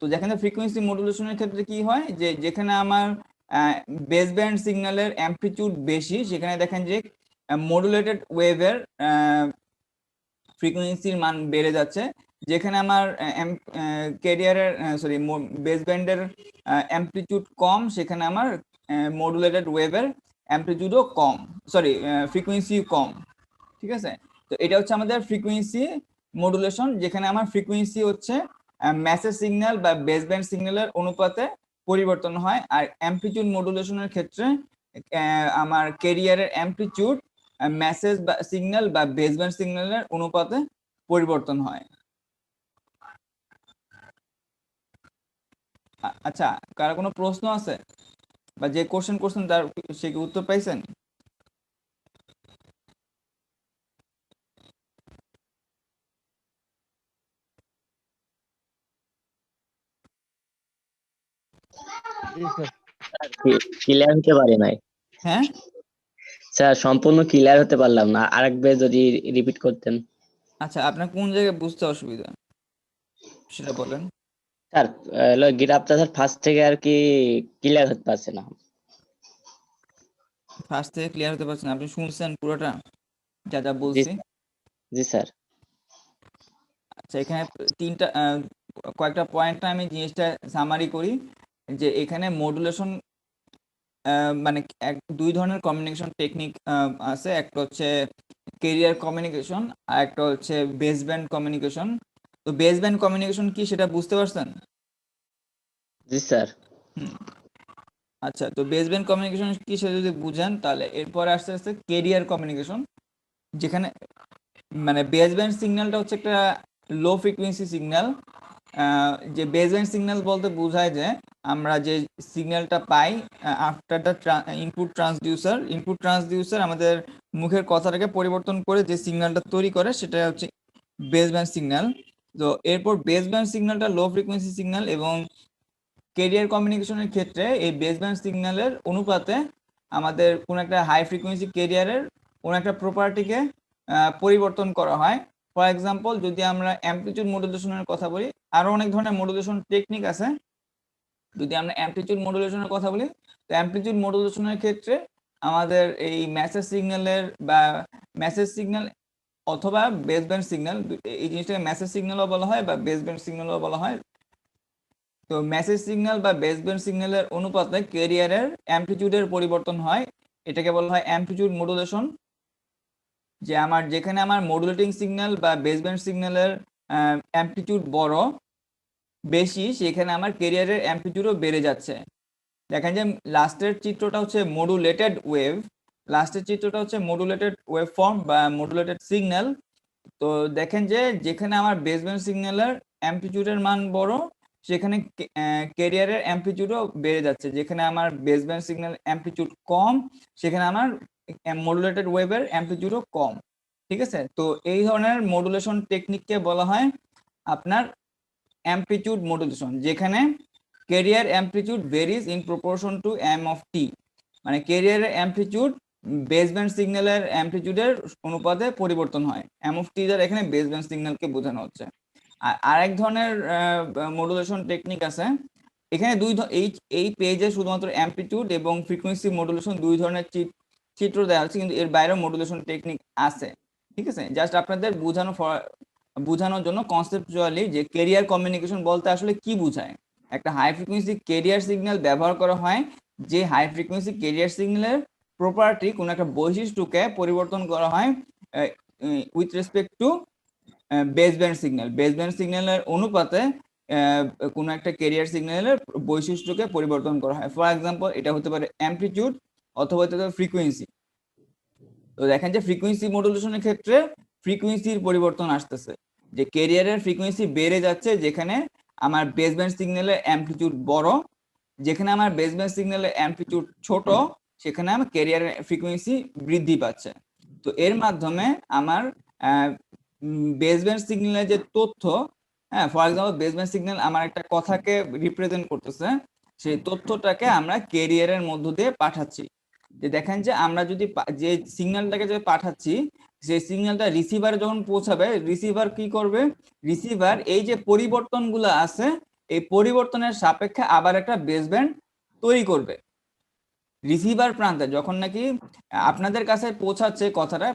তো যেখানে ফ্রিকোয়েন্সি মডুলেশনের ক্ষেত্রে কি হয় যে যেখানে আমার বেস ব্যান্ড সিগন্যালের অ্যামপ্লিটিউড বেশি, সেখানে দেখেন যে মডুলেটেড ওয়েভের ফ্রিকোয়েন্সির মান বেড়ে যাচ্ছে। যেখানে আমার বেস ব্যান্ডের অ্যামপ্লিটিউড কম, সেখানে আমার মডুলেটেড ওয়েভের অ্যামপ্লিটিউডও কম, ফ্রিকোয়েন্সি কম। ঠিক আছে, তো এটা হচ্ছে আমাদের ফ্রিকোয়েন্সি মডুলেশন, যেখানে আমার ফ্রিকোয়েন্সি হচ্ছে মেসেজ সিগন্যাল বা বেস ব্যান্ড সিগন্যালের অনুপাতে পরিবর্তন হয়। আর অ্যামপ্লিটিউড মডুলেশনের ক্ষেত্রে আমার ক্যারিয়ারের অ্যামপ্লিটিউড মেসেজ বা সিগন্যাল বা বেস ব্যান্ড সিগন্যালের অনুপাতে পরিবর্তন হয়। আচ্ছা, কারো কোনো প্রশ্ন আছে, বা যে কোশ্চেন করছেন তার সে কি উত্তর পাইছেন? ক্লিয়ার হতে পারে নাই হ্যাঁ, স্যার, সম্পূর্ণ ক্লিয়ার হতে পারলাম না, আরেকবার যদি রিপিট করতেন। আচ্ছা, আপনার কোন জায়গায় বুঝতে অসুবিধা সেটা বলেন। স্যার গ্রাফটা স্যার ফার্স্ট থেকে আর কি ক্লিয়ার হতে পারছে না। ফার্স্ট থেকে ক্লিয়ার হতে পারছেন? আপনি শুনছেন পুরোটা যা যা জি বলছি? জি স্যার। আচ্ছা, এখানে তিনটা কয়েকটা পয়েন্টটা আমি জিনিসটা সামারি করি। যে এখানে মডুলেশন মানে দুই ধরনের কমিউনিকেশন টেকনিক আছে। একটা হচ্ছে ক্যারিয়ার কমিউনিকেশন, আর একটা হচ্ছে বেস ব্যান্ড কমিউনিকেশন। তো বেস ব্যান্ড কমিউনিকেশন কি সেটা বুঝতে পারছেন? জি স্যার। আচ্ছা, তো বেস ব্যান্ড কমিউনিকেশন কি সেটা যদি বুঝেন, তাহলে এরপরে আস্তে আস্তে ক্যারিয়ার কমিউনিকেশন, যেখানে মানে বেস ব্যান্ড সিগন্যালটা হচ্ছে একটা লো ফ্রিকোয়েন্সি সিগন্যাল। যে বেস ব্যান্ড সিগন্যাল বলতে বোঝায় যে আমরা যে সিগন্যালটা পাই আফটার দ্য ইনপুট ট্রান্সডিউসার আমাদের মুখের কথাটাকে পরিবর্তন করে যে সিগন্যালটা তৈরি করে, সেটা হচ্ছে বেস ব্যান্ড সিগন্যাল। তো এরপর বেস ব্যান্ড সিগন্যালটা লো ফ্রিকোয়েন্সি সিগন্যাল, এবং ক্যারিয়ার কমিউনিকেশনের ক্ষেত্রে এই বেস ব্যান্ড সিগন্যালের অনুপাতে আমাদের কোন একটা হাই ফ্রিকোয়েন্সি ক্যারিয়ারের কোন একটা প্রপার্টিকে পরিবর্তন করা হয়। ফর এক্সাম্পল, যদি আমরা অ্যামপ্লিটিউড মডুলেশনের কথা বলি, আরো অনেক ধরনের মডুলেশন টেকনিক আছে। যদি আমরা অ্যামপ্লিটিউড মডুলেশনের কথা বলি, তো অ্যামপ্লিটিউড মডুলেশনের ক্ষেত্রে আমাদের এই মেসেজ সিগন্যাল অথবা বেস ব্যান্ড সিগন্যাল, এই জিনিসটাকে মেসেজ সিগন্যালও বলা হয় বা বেস ব্যান্ড সিগন্যালও বলা হয়। তো মেসেজ সিগন্যাল বা বেস ব্যান্ড সিগন্যালের অনুপাতে ক্যারিয়ারের অ্যামপ্লিটিউডের পরিবর্তন হয়, এটাকে বলা হয় অ্যামপ্লিটিউড মডুলেশন। যে যেখানে আমার মডুলেটিং সিগন্যাল বা বেস ব্যান্ড সিগন্যালের অ্যামপ্লিটিউড বেশি, সেখানে আমার ক্যারিয়ারের অ্যামপ্লিটিউডও বেড়ে যাচ্ছে। দেখেন যে লাস্টের চিত্রটা হচ্ছে মডুলেটেড ওয়েভ ফর্ম বা মডুলেটেড সিগন্যাল। তো দেখেন যে যেখানে আমার বেস ব্যান্ড সিগন্যালের অ্যামপ্লিটিউডের মান বড়, সেখানে ক্যারিয়ারের অ্যামপ্লিটিউডও বেড়ে যাচ্ছে। যেখানে আমার বেস ব্যান্ড সিগন্যাল অ্যামপ্লিটিউড কম, সেখানে আমার মডুলেটেড ওয়েভের অ্যামপ্লিটিউডও কম। ঠিক আছে, তো এই ধরনের মডুলেশন টেকনিককে বলা হয় আপনার অ্যামপ্লিটিউড মডুলেশন, যেখানে carrier amplitude varies in proportion to m of t, মানে ক্যারিয়ারের অ্যামপ্লিটিউড বেসব্যান্ড সিগন্যালের অ্যামপ্লিটিউডের অনুপাতে পরিবর্তন হয়। এম অফ টি দ্বারা এখানে বেসব্যান্ড সিগন্যালকে বোঝানো হচ্ছে। আর আরেক ধরনের মডুলেশন টেকনিক আছে। এখানে এই পেজে শুধুমাত্র অ্যামপ্লিটিউড এবং ফ্রিকোয়েন্সি মডুলেশন দুই ধরনের চিত্র দেওয়া আছে, কিন্তু এর বাইরেও মডুলেশন টেকনিক আছে। ঠিক আছে, জাস্ট আপনাদের বোঝানোর জন্য কনসেপচুয়ালি যে ক্যারিয়ার কমিউনিকেশন বলতে আসলে কি বোঝায়। একটা হাই ফ্রিকোয়েন্সি ক্যারিয়ার সিগন্যাল ব্যবহার করা হয় যে হাই ফ্রিকোয়েন্সি ক্যারিয়ার সিগন্যালের প্রপার্টি কোনো একটা বৈশিষ্ট্যকে পরিবর্তন করা হয় with respect two baseband signal. Baseband সিগন্যালের অনুপাতে কোনো একটা ক্যারিয়ার সিগন্যালের বৈশিষ্ট্যকে পরিবর্তন করা হয়। ফর এক্সাম্পল, এটা হতে পারে অ্যামপ্লিটিউড অথবা হতে পারে ফ্রিকোয়েন্সি। তো দেখেন যে ফ্রিকোয়েন্সি মডুলেশনের ক্ষেত্রে ফ্রিকোয়েন্সির পরিবর্তন আসতেছে, যে ক্যারিয়ারের ফ্রিকোয়েন্সি বেড়ে যাচ্ছে যেখানে আমার বেসব্যান্ড সিগন্যালের অ্যামপ্লিটিউড বড়, যেখানে আমার বেসব্যান্ড সিগন্যালের অ্যামপ্লিটিউড ছোট সেখানে আমার ক্যারিয়ারের ফ্রিকোয়েন্সি বৃদ্ধি পাচ্ছে। তো এর মাধ্যমে আমার বেসব্যান্ড সিগন্যালের যে তথ্য, হ্যাঁ, ফর এক্সাম্পল বেসব্যান্ড সিগন্যাল আমার একটা কথাকে রিপ্রেজেন্ট করতেছে, সেই তথ্যটাকে আমরা ক্যারিয়ারের মধ্য দিয়ে পাঠাচ্ছি। যে দেখেন যে আমরা যদি যে সিগন্যালটাকে যে পাঠাচ্ছি সেই সিগন্যালটা রিসিভারে যখন পৌঁছাবে, রিসিভার কি করবে, রিসিভার এই যে পরিবর্তনগুলো আছে এই পরিবর্তনের সাপেক্ষে আবার একটা বেসব্যান্ড তৈরি করবে। রিসিভার প্রান্তে যখন নাকি আপনাদের কাছে পৌঁছাচ্ছে কথাটা,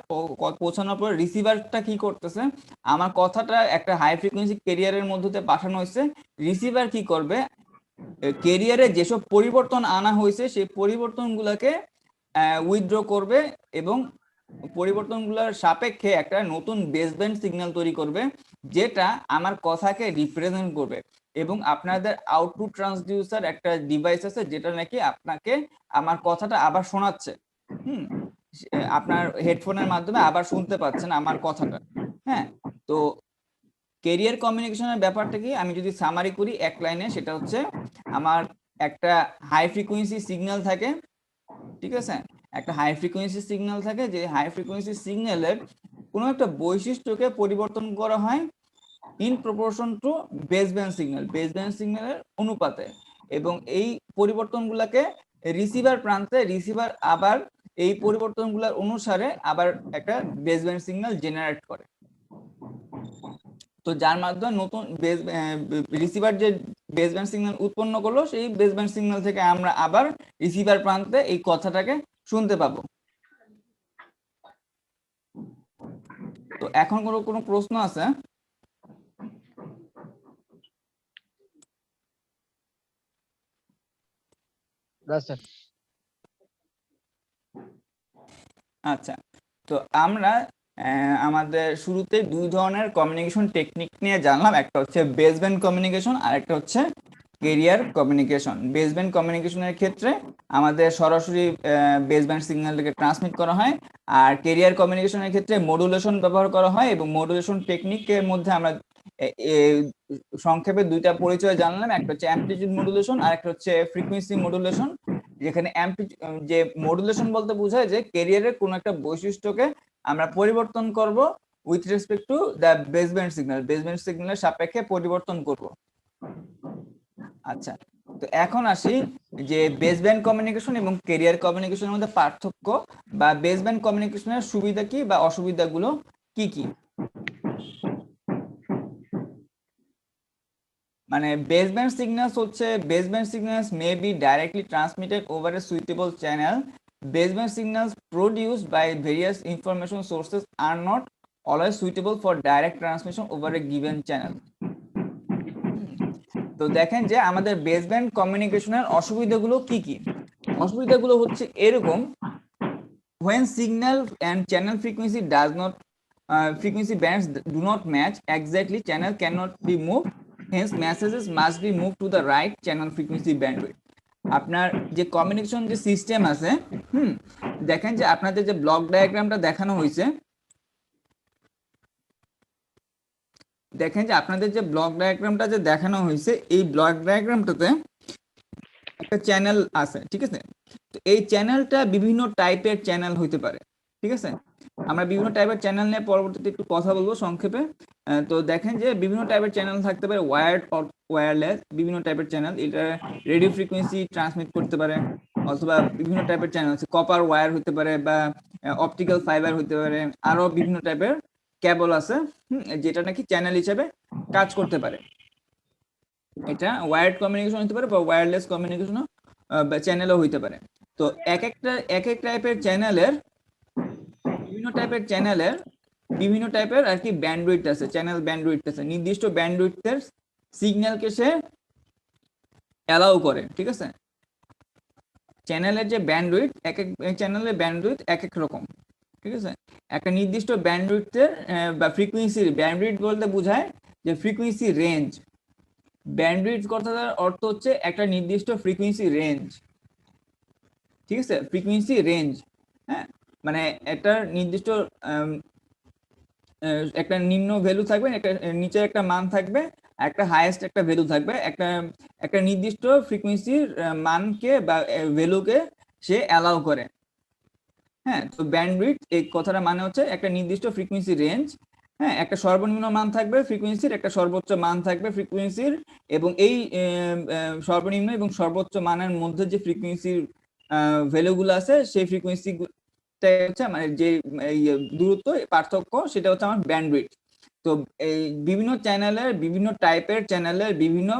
পৌঁছানোর পর রিসিভারটা কি করতেছে, আমার কথাটা একটা হাই ফ্রিকোয়েন্সি ক্যারিয়ারের মধ্যে পাঠানো হয়েছে, রিসিভার কি করবে, ক্যারিয়ারে যেসব পরিবর্তন আনা হয়েছে সেই পরিবর্তনগুলোকে উইথড্র করবে এবং পরিবর্তনগুলোর সাপেক্ষে একটা নতুন বেসব্যান্ড সিগন্যাল তৈরি করবে যেটা আমার কথাকে রিপ্রেজেন্ট করবে। এবং আপনাদের আউটপুট ট্রান্সডিউসার একটা ডিভাইস আছে যেটা নাকি আপনাকে আমার কথাটা আবার শোনাচ্ছে, আপনার হেডফোনের মাধ্যমে আবার শুনতে পাচ্ছেন আমার কথাটা। হ্যাঁ, তো ক্যারিয়ার কমিউনিকেশনের ব্যাপারটা কি আমি যদি সামারি করি এক লাইনে, সেটা হচ্ছে আমার একটা হাই ফ্রিকোয়েন্সি সিগন্যাল থাকে, ঠিক আছে, একটা হাই ফ্রিকোয়েন্সি সিগন্যাল থাকে, যে হাই ফ্রিকোয়েন্সি সিগন্যালের কোনো একটা বৈশিষ্ট্যকে পরিবর্তন করা হয় in proportion two baseband signal, baseband সিগন্যালের অনুপাতে, এবং এই পরিবর্তনগুলোকে রিসিভার প্রান্তে রিসিভার আবার এই পরিবর্তনগুলোর অনুসারে আবার একটা বেসব্যান্ড সিগন্যাল জেনারেট করে। তো যার মাধ্যমে নতুন রিসিভার যে বেসব্যান্ড সিগন্যাল উৎপন্ন করলো সেই বেসব্যান্ড সিগন্যাল থেকে আমরা আবার রিসিভার প্রান্তে এই কথাটাকে শুনতে পাবো। তো এখন কোনো প্রশ্ন আছে? আচ্ছা, তো আমরা আমাদের শুরুতে দুই ধরনের কমিউনিকেশন টেকনিক নিয়ে জানলাম, একটা হচ্ছে বেসব্যান্ড কমিউনিকেশন আর একটা হচ্ছে ক্যারিয়ার কমিউনিকেশন। বেসব্যান্ড কমিউনিকেশনের ক্ষেত্রে আমাদের সরাসরি বেসব্যান্ড সিগন্যালটাকে ট্রান্সমিট করা হয়, আর ক্যারিয়ার কমিউনিকেশনের ক্ষেত্রে মডুলেশন ব্যবহার করা হয়, এবং মডুলেশন টেকনিকের মধ্যে আমরা সংক্ষেপে দুইটা পরিচয় জানলাম, একটা হচ্ছে অ্যামপ্লিটিউড মডুলেশন আর একটা হচ্ছে ফ্রিকোয়েন্সি মডুলেশন। যেখানে যে মডুলেশন বলতে বোঝায় যে ক্যারিয়ারের কোনো একটা বৈশিষ্ট্যকে আমরা পরিবর্তন করব with respect to the baseband signal, baseband সিগন্যালের সাপেক্ষে পরিবর্তন করব। আচ্ছা, তো এখন আসি যে বেসব্যান্ড কমিউনিকেশন এবং ক্যারিয়ার কমিউনিকেশনের মধ্যে পার্থক্য বা বেসব্যান্ড কমিউনিকেশনের সুবিধা কি বা অসুবিধাগুলো কি কি। মানে বেসব্যান্ড সিগন্যালস হচ্ছে baseband signals may be directly transmitted over a suitable channel. Baseband signals produced by various information sources are not always suitable for direct transmission over a given channel. তো দেখেন যে আমাদের বেসব্যান্ড কমিউনিকেশনের অসুবিধাগুলো কি কি। অসুবিধাগুলো হচ্ছে এরকম, when signal and channel frequency does not frequency bands do not match exactly, channel cannot be moved, hence messages must be moved to the right channel frequency bandwidth. আপনার যে কমিউনিকেশন যে সিস্টেম আছে, দেখেন যে আপনাদের যে ব্লক ডায়াগ্রামটা দেখানো হয়েছে, দেখেন যে আপনাদের যে ব্লক ডায়াগ্রামটা যে দেখানো হয়েছে এই ব্লক ডায়াগ্রামটাতে একটা চ্যানেল আছে, ঠিক আছে। তো এই চ্যানেলটা বিভিন্ন টাইপের চ্যানেল হইতে পারে, ঠিক আছে। আমরা বিভিন্ন টাইপের চ্যানেল নিয়ে পরবর্তীতে একটু কথা বলবো সংক্ষেপে। তো দেখেন যে বিভিন্ন টাইপের চ্যানেল থাকতে পারে, ওয়্যার্ড ওয়্যারলেস, বিভিন্ন টাইপের চ্যানেল, এটা রেডিও ফ্রিকোয়েন্সি ট্রান্সমিট করতে পারে, অথবা বিভিন্ন টাইপের চ্যানেল আছে, কপার ওয়্যার হতে পারে বা অপটিক্যাল ফাইবার হতে পারে, আরো বিভিন্ন টাইপের কেবল আছে যেটা নাকি চ্যানেল হিসেবে কাজ করতে পারে। এটা ওয়্যার্ড কমিউনিকেশন হতে পারে বা ওয়্যারলেস কমিউনিকেশন বা চ্যানেলও হইতে পারে। তো এক এক টাইপের চ্যানেলের বিভিন্ন টাইপের আর কি ব্যান্ডউইথ আছে, চ্যানেল ব্যান্ডউইথ আছে, নির্দিষ্ট ব্যান্ডউইথের সিগন্যালকে সে অ্যালাউ করে। ঠিক আছে, চ্যানেলের যে ব্যান্ডউইথ, এক এক চ্যানেলের ব্যান্ডউইথ এক এক রকম। ঠিক আছে, একটা নির্দিষ্ট ব্যান্ডউইথের বা ফ্রিকোয়েন্সির, ব্যান্ডউইথ বলতে বোঝায় যে ফ্রিকোয়েন্সি রেঞ্জ। ব্যান্ডউইথ কথাটার অর্থ হচ্ছে একটা নির্দিষ্ট ফ্রিকোয়েন্সি রেঞ্জ। ঠিক আছে, ফ্রিকোয়েন্সি রেঞ্জ, হ্যাঁ, মানে একটা নির্দিষ্ট একটা নিম্ন ভ্যালু থাকবে, একটা নিচের একটা মান থাকবে, একটা হাইয়েস্ট একটা ভ্যালু থাকবে, একটা নির্দিষ্ট ফ্রিকোয়েন্সির মানকে বা ভ্যালুকে সে অ্যালাউ করে। হ্যাঁ, তো ব্যান্ডউইথ এই কথাটা মানে হচ্ছে একটা নির্দিষ্ট ফ্রিকোয়েন্সি রেঞ্জ। হ্যাঁ, একটা সর্বনিম্ন মান থাকবে ফ্রিকোয়েন্সির, একটা সর্বোচ্চ মান থাকবে ফ্রিকোয়েন্সির, এবং এই সর্বনিম্ন এবং সর্বোচ্চ মানের মধ্যে যে ফ্রিকোয়েন্সির ভ্যালুগুলো আছে, সেই ফ্রিকোয়েন্সি হচ্ছে মানে যে দূরত্ব, পার্থক্য, সেটা হচ্ছে আমার ব্যান্ডউইথ। তো এই বিভিন্ন চ্যানেলের, বিভিন্ন টাইপের চ্যানেলের বিভিন্ন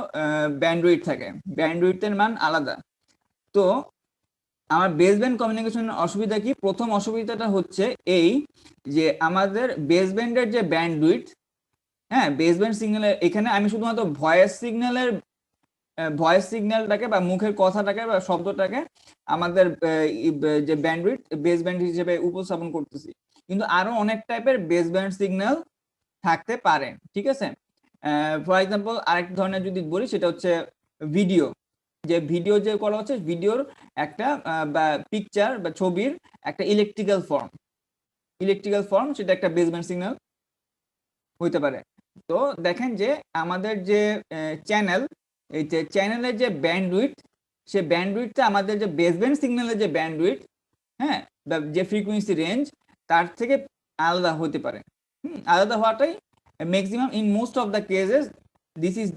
ব্যান্ডউইথ থাকে, ব্যান্ডউইথের মান আলাদা। তো আমার বেসব্যান্ড কমিউনিকেশনের অসুবিধা কি? প্রথম অসুবিধাটা হচ্ছে এই যে আমাদের বেসব্যান্ডের যে ব্যান্ডউইথ, হ্যাঁ, বেসব্যান্ড সিগন্যালের, এখানে আমি শুধুমাত্র ভয়েস সিগন্যালটাকে বা মুখের কথাটাকে বা শব্দটাকে আমাদের যে ব্যান্ডউইথ, বেসব্যান্ড হিসেবে উপস্থাপন করতেছি, কিন্তু আরো অনেক টাইপের বেসব্যান্ড সিগন্যাল থাকতে পারে। ঠিক আছে, ফর এক্সাম্পল আরেক ধরনের যদি বলি, সেটা হচ্ছে ভিডিও। যে ভিডিও যে করা হচ্ছে, ভিডিওর একটা বা পিকচার বা ছবির একটা ইলেকট্রিক্যাল ফর্ম, সেটা একটা বেসব্যান্ড সিগন্যাল হইতে পারে। তো দেখেন যে আমাদের যে চ্যানেল, এই যে চ্যানেলের যে ব্যান্ডউইথ, সে ব্যান্ডউইথটা আমাদের যে বেসব্যান্ড সিগন্যালের যে ব্যান্ডউইথ, হ্যাঁ, যে ফ্রিকোয়েন্সি রেঞ্জ, তার থেকে আলাদা হতে পারে। আলাদা হওয়াটাই maximum, in most of the cases this is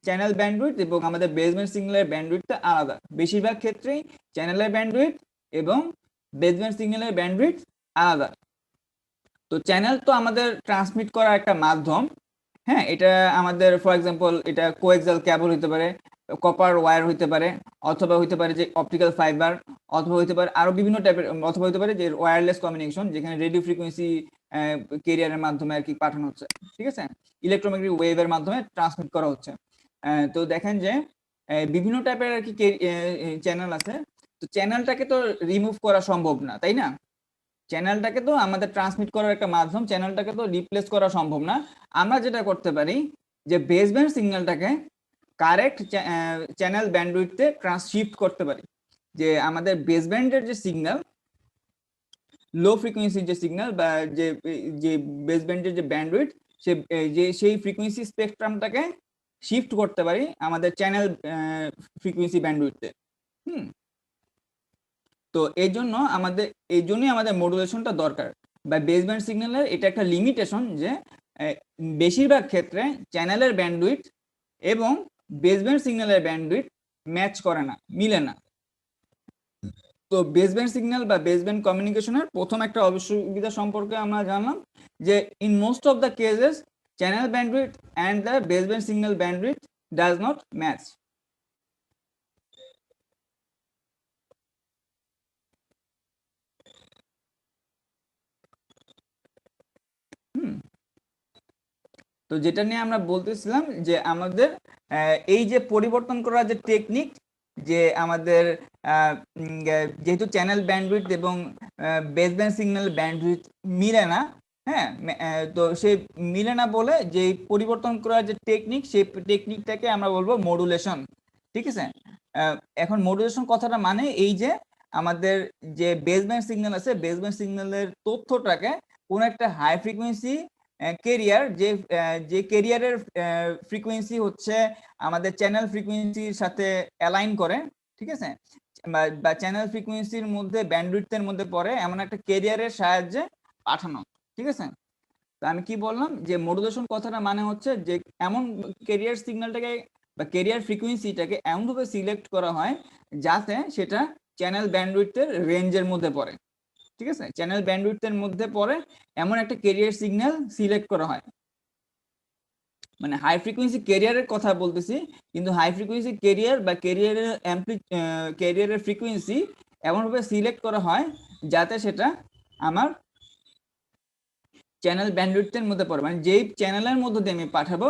channel bandwidth এবং আমাদের বেসব্যান্ড সিগন্যালের ব্যান্ডউইথটা আলাদা। বেশিরভাগ ক্ষেত্রেই চ্যানেলের ব্যান্ডউইথ এবং বেসব্যান্ড সিগন্যালের ব্যান্ডউইথ আলাদা। তো চ্যানেল তো আমাদের ট্রান্সমিট করার একটা মাধ্যম। হ্যাঁ, এটা আমাদের ফর এক্সাম্পল এটা কোএক্সাল কেবল হতে পারে, কপার ওয়্যার হতে পারে, অথবা হতে পারে যে অপটিক্যাল ফাইবার, অথবা হতে পারে আরো বিভিন্ন টাইপের, অথবা হতে পারে যে ওয়্যারলেস কমিউনিকেশন, যেখানে রেডিও ফ্রিকোয়েন্সি ক্যারিয়ারের মাধ্যমে আর কি পাঠানো হচ্ছে। ঠিক আছে, ইলেকট্রোম্যাগনেটিক ওয়েভের মাধ্যমে ট্রান্সমিট করা হচ্ছে। তো দেখেন যে বিভিন্ন টাইপের আর কি চ্যানেল আছে। তো চ্যানেলটাকে তো রিমুভ করা সম্ভব না, তাই না? চ্যানেলটাকে তো আমাদের ট্রান্সমিট করার একটা মাধ্যম, চ্যানেলটাকে তো রিপ্লেস করা সম্ভব না। আমরা যেটা করতে পারি যে বেসব্যান্ড সিগন্যালটাকে কারেক্ট চ্যানেল ব্যান্ডউইথে শিফট করতে পারি। যে আমাদের বেসব্যান্ডের যে সিগন্যাল, লো ফ্রিকোয়েন্সির যে সিগন্যাল বা যে বেসব্যান্ডের যে ব্যান্ডউইথ, সেই ফ্রিকোয়েন্সি স্পেকট্রামটাকে শিফট করতে পারি আমাদের চ্যানেল ফ্রিকোয়েন্সি ব্যান্ডউইথে। তো এই জন্যই আমাদের মডুলেশনটা দরকার। বা বেসব্যান্ড সিগন্যালের এটা একটা লিমিটেশন যে বেশিরভাগ ক্ষেত্রে চ্যানেলের ব্যান্ডউইথ এবং বেসব্যান্ড সিগন্যালের ব্যান্ডউইথ ম্যাচ করে না, মিলে না। তো বেসব্যান্ড সিগন্যাল বা বেসব্যান্ড কমিউনিকেশনের প্রথম একটা অসুবিধা সম্পর্কে আমরা জানলাম যে in most of the cases channel bandwidth and the baseband signal bandwidth does not match. তো যেটা নিয়ে আমরা বলতেছিলাম যে আমাদের এই যে পরিবর্তন করার যে টেকনিক, যে আমাদের যেহেতু চ্যানেল ব্যান্ডউইথ এবং বেসব্যান্ড সিগন্যাল ব্যান্ডউইথ মিলে না, হ্যাঁ, তো সেই মিলে না বলে যে পরিবর্তন করার যে টেকনিক, সেই টেকনিকটাকে আমরা বলবো মডুলেশন। ঠিক আছে, এখন মডুলেশন কথাটা মানে এই যে আমাদের যে বেসব্যান্ড সিগন্যাল আছে, বেসব্যান্ড সিগন্যালের তথ্যটাকে কোন একটা হাই ফ্রিকোয়েন্সি ক্যারিয়ার, যে ক্যারিয়ারের ফ্রিকোয়েন্সি হচ্ছে আমাদের চ্যানেল ফ্রিকোয়েন্সির সাথে অ্যালাইন করে। ঠিক আছে, বা চ্যানেল ফ্রিকোয়েন্সির মধ্যে ব্যান্ডউইডথের মধ্যে পড়ে এমন একটা ক্যারিয়ারের সাহায্যে পাঠানো, ঠিক আছে? তো আমি কি বললাম যে মডুলেশন কথাটা মানে হচ্ছে যে এমন ক্যারিয়ার সিগন্যালটাকে বা ক্যারিয়ার ফ্রিকোয়েন্সিটাকে এমনভাবে সিলেক্ট করা হয় যাতে সেটা চ্যানেল ব্যান্ডউইডথের রেঞ্জের মধ্যে পড়ে, ঠিক আছে? চ্যানেল ব্যান্ডউইডথের মধ্যে পড়ে এমন একটা ক্যারিয়ার সিগন্যাল সিলেক্ট করা হয়। মানে হাই ফ্রিকোয়েন্সি ক্যারিয়ারের কথা বলতেছি, কিন্তু হাই ফ্রিকোয়েন্সি ক্যারিয়ার বা ক্যারিয়ারের ফ্রিকোয়েন্সি এমনভাবে সিলেক্ট করা হয় যাতে সেটা আমার চ্যানেল ব্যান্ডউইডথের মধ্যে পড়ে, মানে যেই চ্যানেলের মধ্যে দিয়ে আমি পাঠাবো,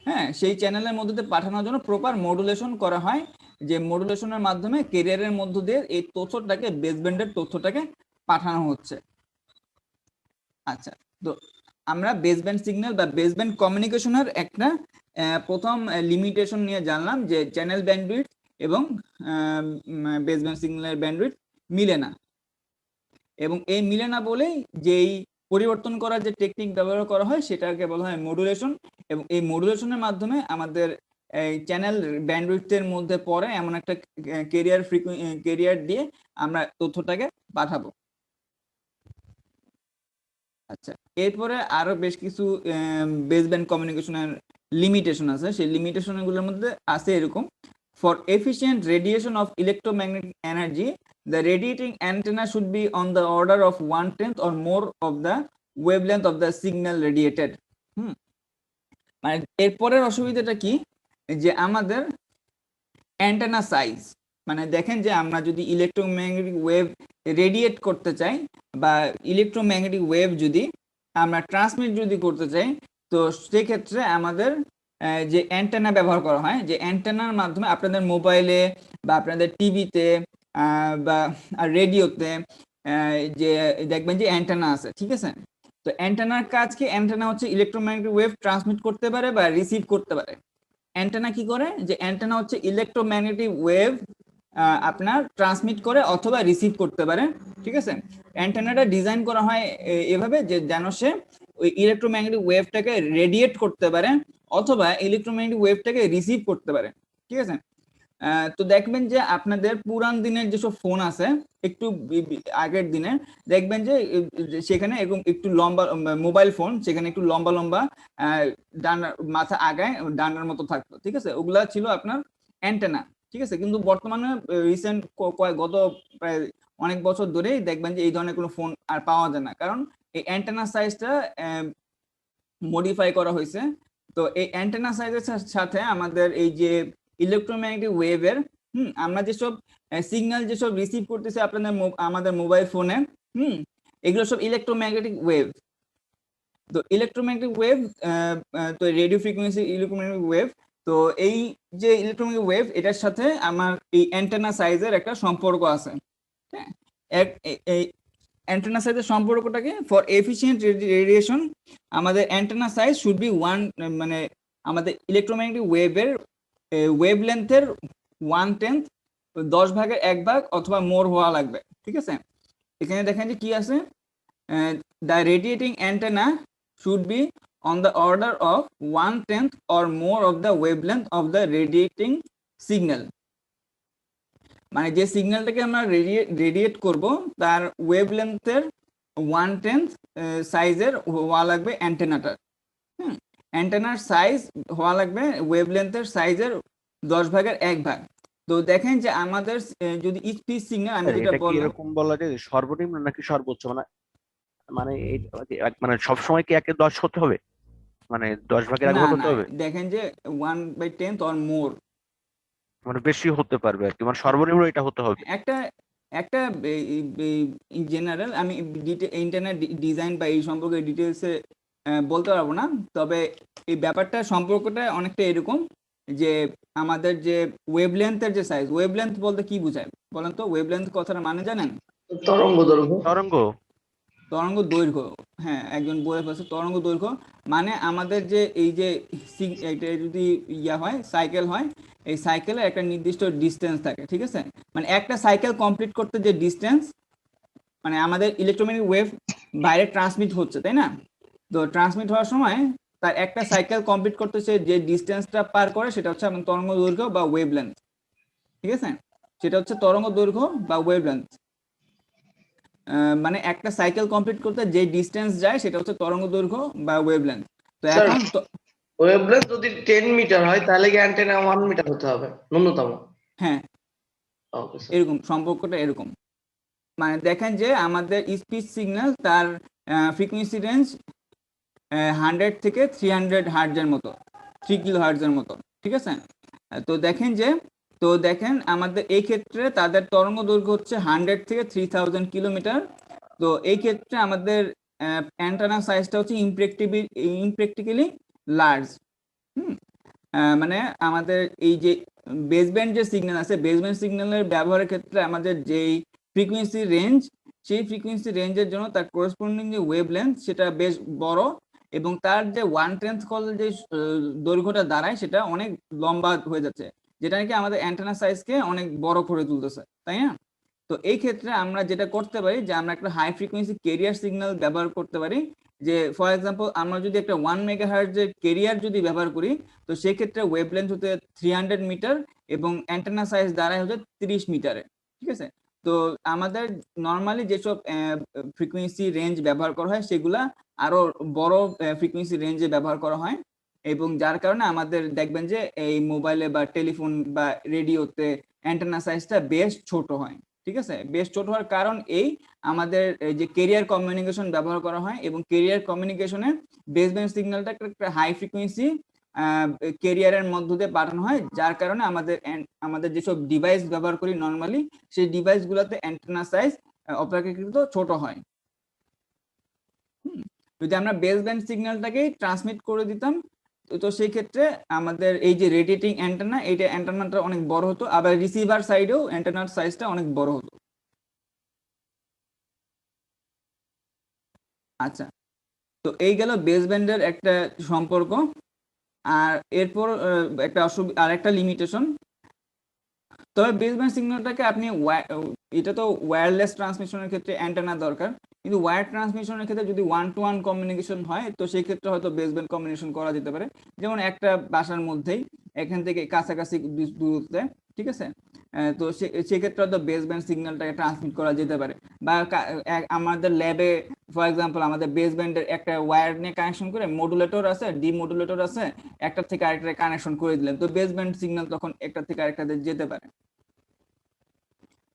হ্যাঁ, সেই চ্যানেলের মধ্যে দিয়ে পাঠানোর জন্য প্রপার মডুলেশন করা হয়, যে মডুলেশনের মাধ্যমে ক্যারিয়ারের মধ্য দিয়ে এই তথ্যটাকে বেসব্যান্ডের তথ্যটাকে পাঠানো হচ্ছে। আচ্ছা, তো আমরা বেসব্যান্ড সিগন্যাল বা বেসব্যান্ড কমিউনিকেশনের একটা প্রথম লিমিটেশন নিয়ে জানলাম যে চ্যানেল ব্যান্ডউইডথ এবং বেসব্যান্ড সিগন্যালের ব্যান্ডউইডথ মিলে না, এবং এই মিলে না বলেই যেই পরিবর্তন করার যে টেকনিক ব্যবহার করা হয় সেটাকে বলা হয় মডুলেশন, এবং এই মডুলেশনের মাধ্যমে আমাদের এই চ্যানেল ব্যান্ডউইডথের মধ্যে পড়ে এমন একটা ক্যারিয়ার দিয়ে আমরা তথ্যটাকে পাঠাবো। আচ্ছা, এরপরে আরো বেশ কিছু বেসব্যান্ড কমিউনিকেশনের লিমিটেশন আছে। সেই লিমিটেশনগুলোর মধ্যে আছে এরকম: for efficient radiation of electromagnetic energy the radiating antenna should be on the order of 1/10 or more of the wavelength of the signal radiated. মানে এরপরের অসুবিধাটা কি, যে আমাদের অ্যান্টেনা সাইজ, মানে দেখেন যে আমরা যদি ইলেকট্রোম্যাগনেটিক ওয়েভ রেডিয়েট করতে চাই বা ইলেকট্রোম্যাগনেটিক ওয়েভ যদি আমরা ট্রান্সমিট যদি করতে চাই, তো সেক্ষেত্রে আমাদের যে অ্যান্টেনা ব্যবহার করা হয়, যে অ্যান্টেনার মাধ্যমে আপনাদের মোবাইলে বা আপনাদের টিভিতে বা রেডিওতে যে দেখবেন যে অ্যান্টেনা আছে, ঠিক আছে? তো অ্যান্টেনার কাজ কি? অ্যান্টেনা হচ্ছে ইলেকট্রোম্যাগনেটিক ওয়েভ ট্রান্সমিট করতে পারে বা রিসিভ করতে পারে। অ্যান্টেনা কি করে? যে অ্যান্টেনা হচ্ছে ইলেকট্রোম্যাগনেটিক ওয়েভ আপনার ট্রান্সমিট করে অথবা রিসিভ করতে পারে, ঠিক আছে? অ্যান্টেনাটা ডিজাইন করা হয় এভাবে যে যেন সে ওই ইলেকট্রোম্যাগনেটিক ওয়েভটাকে রেডিয়েট করতে পারে অথবা ইলেকট্রোম্যাগনেটিক ওয়েভটাকে রিসিভ করতে পারে, ঠিক আছে? তো দেখবেন যে আপনাদের পুরান দিনের যেসব ফোন আছে, একটু আগের দিনের, দেখবেন যে সেখানে এরকম একটু লম্বা মোবাইল ফোন, সেখানে একটু লম্বা লম্বা ডানার মাথা আগায় ডানার মতো থাকতো, ঠিক আছে? ওগুলা ছিল আপনার অ্যান্টেনা, ঠিক আছে? কিন্তু বর্তমানে রিসেন্ট গত প্রায় অনেক বছর ধরেই দেখবেন যে এই ধরনের কোনো ফোন আর পাওয়া যায় না, কারণ এই অ্যান্টেনা সাইজটা মডিফাই করা হয়েছে। তো এই অ্যান্টেনা সাইজের সাথে আমাদের এই যে ইলেকট্রোম্যাগনেটিক ওয়েভের আমরা যেসব সিগন্যাল যেসব রিসিভ করতেছি আমাদের মোবাইল ফোনে, এগুলো সব ইলেকট্রোম্যাগনেটিক ওয়েভ। তো ইলেকট্রোম্যাগনেটিক ওয়েভ, তো রেডিও ফ্রিকোয়েন্সি ইলেকট্রোম্যাগনেটিক ওয়েভ, তো এই যে ইলেকট্রোম্যাগনেটিক ওয়েভ, এটার সাথে আমার এই অ্যান্টেনা সাইজের একটা সম্পর্ক আছে। হ্যাঁ, এই অ্যান্টেনা সাইজের সম্পর্কটাকে, ফর এফিশিয়েন্ট রেডিয়েশন আমাদের অ্যান্টেনা সাইজ শুড বি 1, মানে আমাদের ইলেকট্রোম্যাগনেটিক ওয়েভের ওয়েভলেন্থের 1/10, 10/1 অথবা মোর হওয়া লাগবে, ঠিক আছে? এখানে দেখেন যে কি আছে, the radiating antenna should be on the order of 1/10 or more of the wavelength of the radiating signal. মানে যে সিগন্যালটাকে আমরা রেডিয়েট করব তার ওয়েভলেন্থের 1/10 সাইজের হওয়া লাগবে অ্যান্টেনাটার। অ্যান্টেনার সাইজ হওয়া লাগবে ওয়েভলেন্থের সাইজের 10/1। তো দেখেন যে আমাদের যদি স্পিচ সিগন্যাল, আমি যেটা বললাম, এরকম বলা যায় সর্বনিম্ন নাকি সর্বোচ্চ, মানে মানে সব সময় কি 1/10 হতে হবে, মানে 10/1 হতে হবে? দেখেন যে 1/10 or more, মানে বেশি হতে পারবে আর কি, মানে সর্বনিম্ন এটা হতে হবে। একটা ইন জেনারেল আমি ইন্টারনেট ডিজাইন বা এই সম্পর্কে ডিটেলসে বলতে পারবো না, তবে এই ব্যাপারটা সম্পর্কটা অনেকটা এরকম যে আমাদের যে ওয়েভলেন্থের যে সাইজ, ওয়েভলেন্থ বলতে কি বোঝায় বলেন তো? ওয়েভলেন্থ কথাটা মানে জানেন? তরঙ্গ দৈর্ঘ্য। হ্যাঁ, একজন বলে ফেলছে তরঙ্গ দৈর্ঘ্য, মানে আমাদের যে এই যে এটা যদি হয় সাইকেল হয়, এই সাইকেলে একটা নির্দিষ্ট ডিস্টেন্স থাকে, ঠিক আছে? মানে একটা সাইকেল কমপ্লিট করতে যে ডিস্টেন্স, মানে আমাদের ইলেকট্রোম্যাগনেটিক ওয়েভ বাইরে ট্রান্সমিট হচ্ছে, তাই না? তো ট্রান্সমিট হওয়ার সময় তার একটা সাইকেল কমপ্লিট করতে যে ডিস্টেন্সটা পার করে সেটা হচ্ছে আমাদের তরঙ্গ দৈর্ঘ্য বা ওয়েভলেন্থ, ঠিক আছে? সেটা হচ্ছে তরঙ্গ দৈর্ঘ্য বা ওয়েভলেন্থ। মানে একটা সাইকেল কমপ্লিট করতে যে ডিস্টেন্স যায় সেটা হচ্ছে তরঙ্গ দৈর্ঘ্য বা ওয়েভলেন্থ। তো স্যার, এখন ওয়েভলেন্থ যদি 10 মিটার হয় তাহলে কি অ্যান্টেনা 1 মিটার হতে হবে ন্যূনতম? হ্যাঁ, ওকে স্যার। এরকম সম্পর্কটা এরকম। মানে দেখেন যে আমাদের স্পিচ সিগন্যাল তার ফ্রিকোয়েন্সি রেঞ্জ 100 থেকে 300 হার্টজের মতো, 3 কিলো হার্টজের মতো, ঠিক আছে। তো দেখেন আমাদের এই ক্ষেত্রে তাদের তরঙ্গ দৈর্ঘ্য হচ্ছে 100 থেকে 3000 কিলোমিটার। তো এই ক্ষেত্রে আমাদের অ্যান্টেনা সাইজটা হচ্ছে ইমপ্র্যাকটিক্যালি লার্জ। মানে আমাদের এই যে বেসব্যান্ড যে সিগন্যাল আছে, বেসব্যান্ড সিগন্যালের ব্যবহারের ক্ষেত্রে আমাদের যেই ফ্রিকোয়েন্সি রেঞ্জ, সেই ফ্রিকোয়েন্সি রেঞ্জের জন্য তার করেসপন্ডিং যে ওয়েভলেন্থ সেটা বেশ বড়, এবং তার যে 1/10 কল যে দৈর্ঘ্যটা দাঁড়ায় সেটা অনেক লম্বা হয়ে যাচ্ছে, যেটা নাকি আমাদের অ্যান্টেনা সাইজকে অনেক বড় করে তুলতেছে, তাই না? তো এই ক্ষেত্রে আমরা যেটা করতে পারি যে আমরা একটা হাই ফ্রিকোয়েন্সি ক্যারিয়ার সিগন্যাল ব্যবহার করতে পারি। যে ফর এক্সাম্পল আমরা যদি একটা 1 মেগাহার্টজের ক্যারিয়ার যদি ব্যবহার করি, তো সেক্ষেত্রে ওয়েভলেন্থ হতে 300 মিটার এবং অ্যান্টেনা সাইজ দাঁড়ায় হচ্ছে 30 মিটারে, ঠিক আছে। তো আমাদের নর্মালি যেসব ফ্রিকোয়েন্সি রেঞ্জ ব্যবহার করা হয় সেগুলা আরো বড় ফ্রিকোয়েন্সি রেঞ্জে ব্যবহার করা হয়, এবং যার কারণে আমাদের দেখবেন যে এই মোবাইলে বা টেলিফোন বা রেডিওতে অ্যান্টেনা সাইজটা বেশ ছোট হয়, ঠিক আছে। বেশ ছোট হওয়ার কারণ এই আমাদের যে ক্যারিয়ার কমিউনিকেশন ব্যবহার করা হয়, এবং ক্যারিয়ার কমিউনিকেশনে বেসব্যান্ড সিগন্যালটা একটা হাই ফ্রিকোয়েন্সি ক্যারিয়ারের মধ্য দিয়ে পাঠানো হয়, যার কারণে আমাদের যেসব ডিভাইস ব্যবহার করি নর্মালি, সেই ডিভাইসগুলোতে অ্যান্টেনা সাইজ অপেক্ষাকৃত ছোট হয়। যদি আমরা বেসব্যান্ড সিগন্যালটাকে ট্রান্সমিট করে দিতাম, তো সেই ক্ষেত্রে আমাদের এই যে রেডিয়েটিং অ্যান্টেনা, এইটা অ্যান্টেনাটা অনেক বড় হতো, আবার রিসিভার সাইডেও অ্যান্টেনার সাইজটা অনেক বড় হতো। আচ্ছা, তো এই গেল বেসব্যান্ডের একটা সম্পর্ক। আর এরপর একটা আর একটা লিমিটেশন। তবে বেসব্যান্ড সিগন্যালটাকে আপনি এটা তো ওয়্যারলেস ট্রান্সমিশনের ক্ষেত্রে অ্যান্টেনা দরকার, কিন্তু ওয়্যার ট্রান্সমিশনের ক্ষেত্রে যদি 1-to-1 কমিউনিকেশন হয়, তো সেই ক্ষেত্রে হয়তো বেসব্যান্ড কমিউনিকেশন করা যেতে পারে, যেমন একটা বাসার মধ্যেই এখান থেকে কাছাকাছি দূরত্বে, ঠিক আছে। তো সেক্ষেত্রে হয়তো বেসব্যান্ড সিগন্যালটাকে ট্রান্সমিট করা যেতে পারে। বা আমাদের ল্যাবে ফর এক্সাম্পল আমাদের বেসব্যান্ডের একটা ওয়্যার নিয়ে কানেকশন করে মডুলেটর আছে, ডিমডুলেটর আছে, একটা থেকে আরেকটা কানেকশন করে দিলেন, তো বেসব্যান্ড সিগন্যাল তখন একটা থেকে আরেকটাতে যেতে পারে।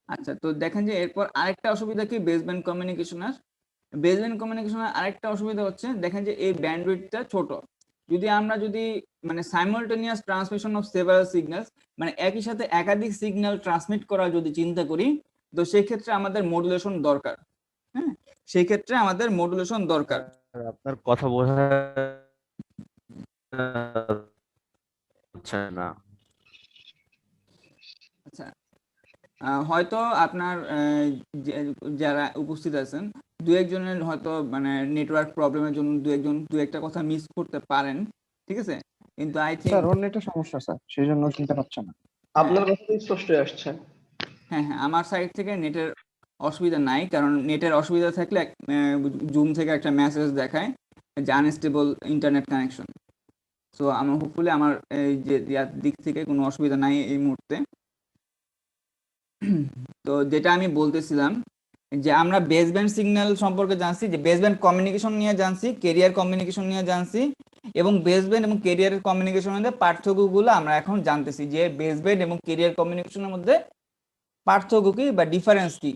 আচ্ছা, তো দেখেন যে এরপর আরেকটা অসুবিধা কি বেসব্যান্ড কমিউনিকেশনের। বেসব্যান্ড কমিউনিকেশনের আরেকটা অসুবিধা হচ্ছে, দেখেন যে এই ব্যান্ডউইডথটা ছোট। যদি মানে simultaneous transmission of several signals, মানে একই সাথে একাধিক সিগন্যাল ট্রান্সমিট করা যদি চিন্তা করি, তো সেই ক্ষেত্রে আমাদের মডুলেশন দরকার। হ্যাঁ, সেই ক্ষেত্রে আমাদের মডুলেশন দরকার। আপনার কথা বোঝা যাচ্ছে না। আচ্ছা, হয়তো আপনার যারা উপস্থিত আছেন দু একজনের হয়তো মানে নেটওয়ার্ক প্রবলেমের জন্য দু একটা কথা মিস করতে পারেন, ঠিক আছে, কিন্তু আই থিঙ্ক স্যার ওর নেটের সমস্যা স্যার, সেই জন্য চিন্তা পাচ্ছে না। আপনার কথা তো স্পষ্ট আসছে। হ্যাঁ, আমার সাইড থেকে নেটের অসুবিধা নাই, কারণ নেটের অসুবিধা থাকলে জুম থেকে একটা মেসেজ দেখায় যে আনস্টেবল ইন্টারনেট কানেকশন। সো আমার হোপফুলি আমার এই যে দিক থেকে কোনো অসুবিধা নাই এই মুহূর্তে। তো যেটা আমি বলতেছিলাম যে আমরা বেসব্যান্ড সিগন্যাল সম্পর্কে জানছি, যে বেসব্যান্ড কমিউনিকেশন নিয়ে জানছি, ক্যারিয়ার কমিউনিকেশন নিয়ে জানছি, এবং বেসব্যান্ড এবং ক্যারিয়ার কমিউনিকেশনের মধ্যে পার্থক্যগুলো আমরা এখন জানতেছি, যে বেসব্যান্ড এবং ক্যারিয়ার কমিউনিকেশনের মধ্যে পার্থক্য কি বা ডিফারেন্স কি।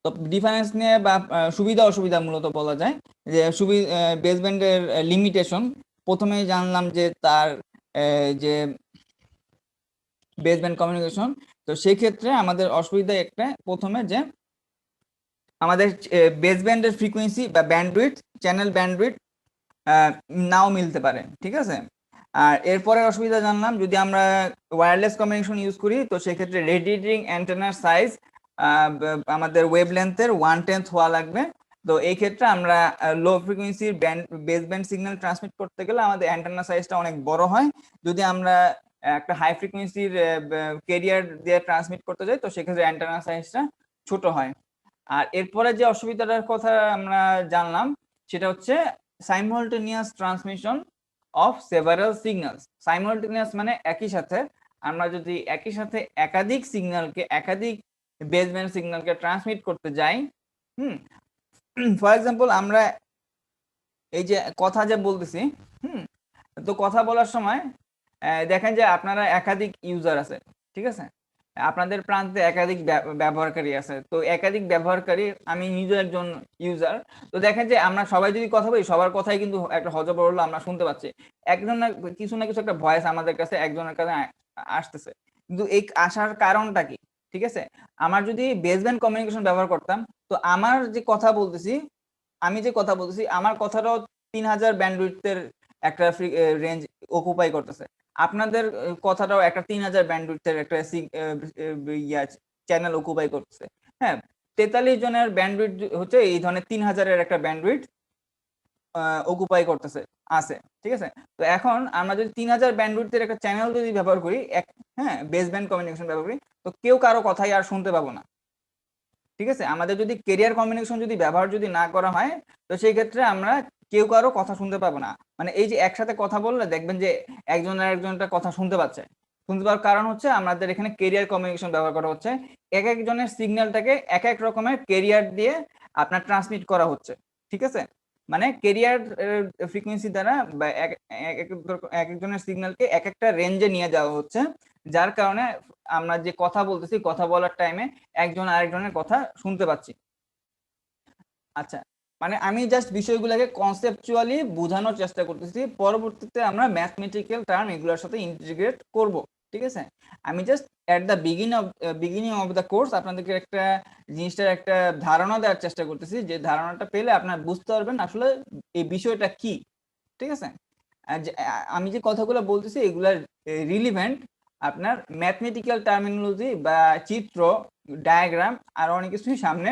তো ডিফারেন্স নিয়ে বা সুবিধা অসুবিধা মূলত বলা যায়। যে বেসব্যান্ডের লিমিটেশন, প্রথমেই জানলাম যে তার যে বেসব্যান্ড কমিউনিকেশন, তো সেই ক্ষেত্রে আমাদের অসুবিধা একটা প্রথমে যে আমাদের বেসব্যান্ডের ফ্রিকোয়েন্সি বা ব্যান্ডউইডথ, চ্যানেল ব্যান্ডউইডথ নাও মিলতে পারে, ঠিক আছে। আর এরপরে অসুবিধা জানলাম, যদি আমরা ওয়্যারলেস কমিউনিকেশন ইউজ করি, তো সেক্ষেত্রে রেডিয়েটিং অ্যান্টেনার সাইজ আমাদের ওয়েভলেন্থের 1/10 হওয়া লাগবে। তো এই ক্ষেত্রে আমরা লো ফ্রিকোয়েন্সির বেসব্যান্ড সিগন্যাল ট্রান্সমিট করতে গেলে আমাদের অ্যান্টেনা সাইজটা অনেক বড় হয়। যদি আমরা একটা হাই ফ্রিকোয়েন্সির ক্যারিয়ার দিয়ে ট্রান্সমিট করতে যাই, তো সেক্ষেত্রে অ্যান্টেনা সাইজটা ছোট হয়। আর এরপরে যে অসুবিধাটার কথা আমরা জানলাম, সেটা হচ্ছে simultaneous transmission of several signals. Simultaneous মানে একই সাথে আমরা যদি একই সাথে একাধিক সিগন্যালকে একাধিক বেসব্যান্ড সিগন্যালকে ট্রান্সমিট করতে যাই, ফর এক্সাম্পল আমরা এই যে কথা যে বলতেছি, তো কথা বলার সময় দেখেন যে আপনারা একাধিক ইউজার আছে, ঠিক আছে, আপনাদের প্রান্তে একাধিক ব্যবহারকারী আছে। তো একাধিক ব্যবহারকারী, আমি নিজে একজন ইউজার। তো দেখেন যে আমরা সবাই যদি কথা বলি, সবার কথাই কিন্তু একটা হজবরল আমরা শুনতে পাচ্ছি। একজন না কিছু একটা ভয়েস আমাদের কাছে একজনের কাছে আসতেছে, কিন্তু এই আসার কারণটা কি? ঠিক আছে, আমার যদি বেসব্যান্ড কমিউনিকেশন ব্যবহার করতাম, তো আমার যে কথা বলতেছি, আমার কথাটাও 3000 ব্যান্ডউইডথের একটা রেঞ্জ অকুপাই করতেছে। আপনাদের কথাটাও একটা 3000 ব্যান্ডউইডথের একটা চ্যানেল অকুপাই করতেছে। হ্যাঁ, 43 জনের ব্যান্ডউইড হচ্ছে এই ধরনের 3000-এর একটা ব্যান্ডউইড অকুপাই করতেছে আছে, ঠিক আছে। তো এখন আমরা যদি 3000 ব্যান্ডউইডথের একটা চ্যানেল যদি ব্যবহার করি, বেসব্যান্ড কমিউনিকেশন ব্যবহার করি, তো কেউ কারো কথাই আর শুনতে পাবো না, ঠিক আছে। আমাদের যদি ক্যারিয়ার কমিউনিকেশন যদি ব্যবহার যদি না করা হয়, তো সেই ক্ষেত্রে আমরা কেউ কারো কথা শুনতে পাবো না। মানে এই যে একসাথে কথা বললে দেখবেন যে একজন আরেকজনটা কথা শুনতে পাওয়ার কারণ হচ্ছে আমাদের এখানে ক্যারিয়ার কমিউনিকেশন ব্যবহার করা হচ্ছে। এক একজনের সিগন্যালটাকে এক এক রকমের ক্যারিয়ার দিয়ে আপনার ট্রান্সমিট করা হচ্ছে, ঠিক আছে। মানে ক্যারিয়ার ফ্রিকোয়েন্সি দ্বারা বা এক একজনের সিগন্যালকে এক একটা রেঞ্জে নিয়ে যাওয়া হচ্ছে, যার কারণে আমরা যে কথা বলতেছি, কথা বলার টাইমে একজন আরেকজনের কথা শুনতে পাচ্ছি। আচ্ছা, মানে আমি জাস্ট বিষয়গুলোকে কনসেপচুয়ালি বোঝানোর চেষ্টা করতেছি, পরবর্তীতে আমরা ম্যাথমেটিক্যাল টার্ম এগুলোর সাথে ইন্টিগ্রেট করব, ঠিক আছে। আমি just at the beginning of the course আপনাদেরকে একটা জিনিসটার একটা ধারণা দেওয়ার চেষ্টা করতেছি, যে ধারণাটা পেলে আপনার বুঝতে পারবেন আসলে এই বিষয়টা কি, ঠিক আছে। আমি যে কথাগুলো বলতেছি এগুলা রিলিভেন্ট আপনার ম্যাথমেটিক্যাল টার্মিনোলজি বা চিত্র, ডায়াগ্রাম আর অনেক কিছুই সামনে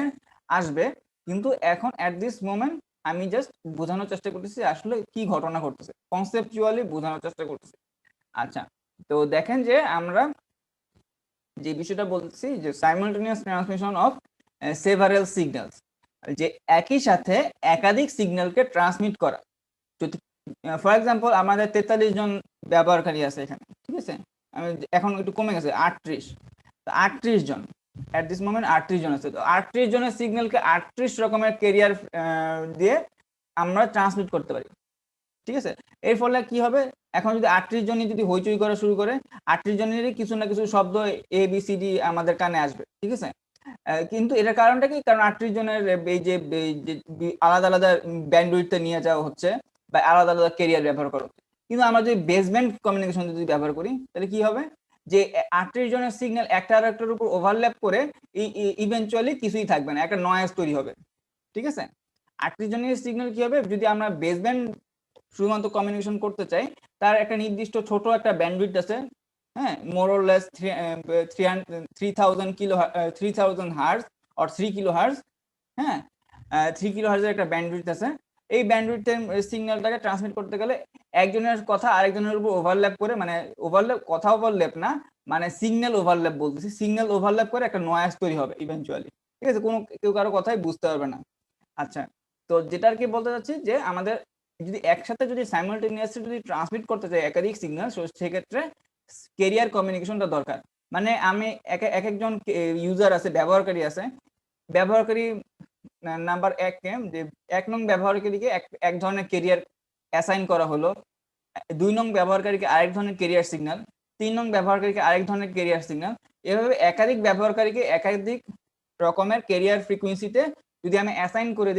আসবে, কিন্তু এখন অ্যাট দিস মোমেন্ট আমি জাস্ট বোঝানোর চেষ্টা করতেছি আসলে কি ঘটনা ঘটতেছে, কনসেপচুয়ালি বোঝানোর চেষ্টা করতেছি। আচ্ছা, তো দেখেন যে আমরা যে বিষয়টা বলতেছি যে simultaneous transmission of several signals, যে একই সাথে একাধিক সিগন্যালকে ট্রান্সমিট করা। যদি ফর এক্সাম্পল আমাদের 43 জন ব্যবহারকারী আছে এখানে, ঠিক আছে, আমি এখন একটু কমে গেছে 38 জন, অ্যাট দিস মোমেন্ট 38 জন আছে। তো 38 জনের সিগন্যালকে 38 রকমের ক্যারিয়ার দিয়ে আমরা ট্রান্সমিট করতে পারি, ঠিক আছে। এর ফলে কি হবে, এখন যদি 38 জনই যদি হইচই করা শুরু করে, 38 জনেরই কিছু না কিছু শব্দ ABCD আমাদের কানে আসবে, ঠিক আছে। কিন্তু এটার কারণটা কি? কারণ 38 জনের এই যে আলাদা আলাদা ব্যান্ডউইডথে নিয়ে যাওয়া হচ্ছে বা আলাদা আলাদা ক্যারিয়ার ব্যবহার করা হচ্ছে। কিন্তু আমরা যদি বেসব্যান্ড কমিউনিকেশন যদি ব্যবহার করি, তাহলে কি হবে, যে 38 জনের সিগন্যাল একটা আর একটার উপর ওভারল্যাপ করে ইভেনচুয়ালি কিছুই থাকবে না, একটা নয়েজ তৈরি হবে, ঠিক আছে। 38 জনের সিগন্যাল কি হবে, যদি আমরা বেসব্যান্ড শুধুমাত্র কমিউনিকেশন করতে চাই, তার একটা নির্দিষ্ট ছোট একটা ব্যান্ডউইডথ আছে, হ্যাঁ, more or less 3000 hertz or 3 kilo hertz, হ্যাঁ, 3 কিলো হার্জের একটা ব্যান্ডউইডথ আছে। এই ব্যান্ডউইডথের সিগন্যালটাকে ট্রান্সমিট করতে গেলে একজনের কথা আরেকজনের উপর ওভারল্যাপ করে, মানে কথা ওভারল্যাপ না, মানে সিগন্যাল ওভারল্যাপ বলতেছি, সিগন্যাল ওভারল্যাপ করে একটা নয়েজ তৈরি হবে ইভেনচুয়ালি, ঠিক আছে। কেউ কারো কথাই বুঝতে পারবে না। আচ্ছা, তো যেটা আর কি বলতে চাচ্ছি, যে আমাদের যদি একসাথে যদি সাইমালটেনিয়াসলি যদি ট্রান্সমিট করতে চাই একাধিক সিগন্যাল, সেক্ষেত্রে ক্যারিয়ার কমিউনিকেশনটা দরকার। মানে আমি এক একজন ইউজার আছে, ব্যবহারকারী নাম্বার 1 কে, যে 1 নং ব্যবহারকারীকে এক ধরনের ক্যারিয়ার অ্যাসাইন করা হলো, 2 নং ব্যবহারকারীকে আরেক ধরনের ক্যারিয়ার সিগন্যাল, 3 নং ব্যবহারকারীকে আরেক ধরনের ক্যারিয়ার সিগন্যাল, এভাবে একাধিক ব্যবহারকারীকে একাধিক রকমের ক্যারিয়ার ফ্রিকোয়েন্সিতে যদি আমি অ্যাসাইন করে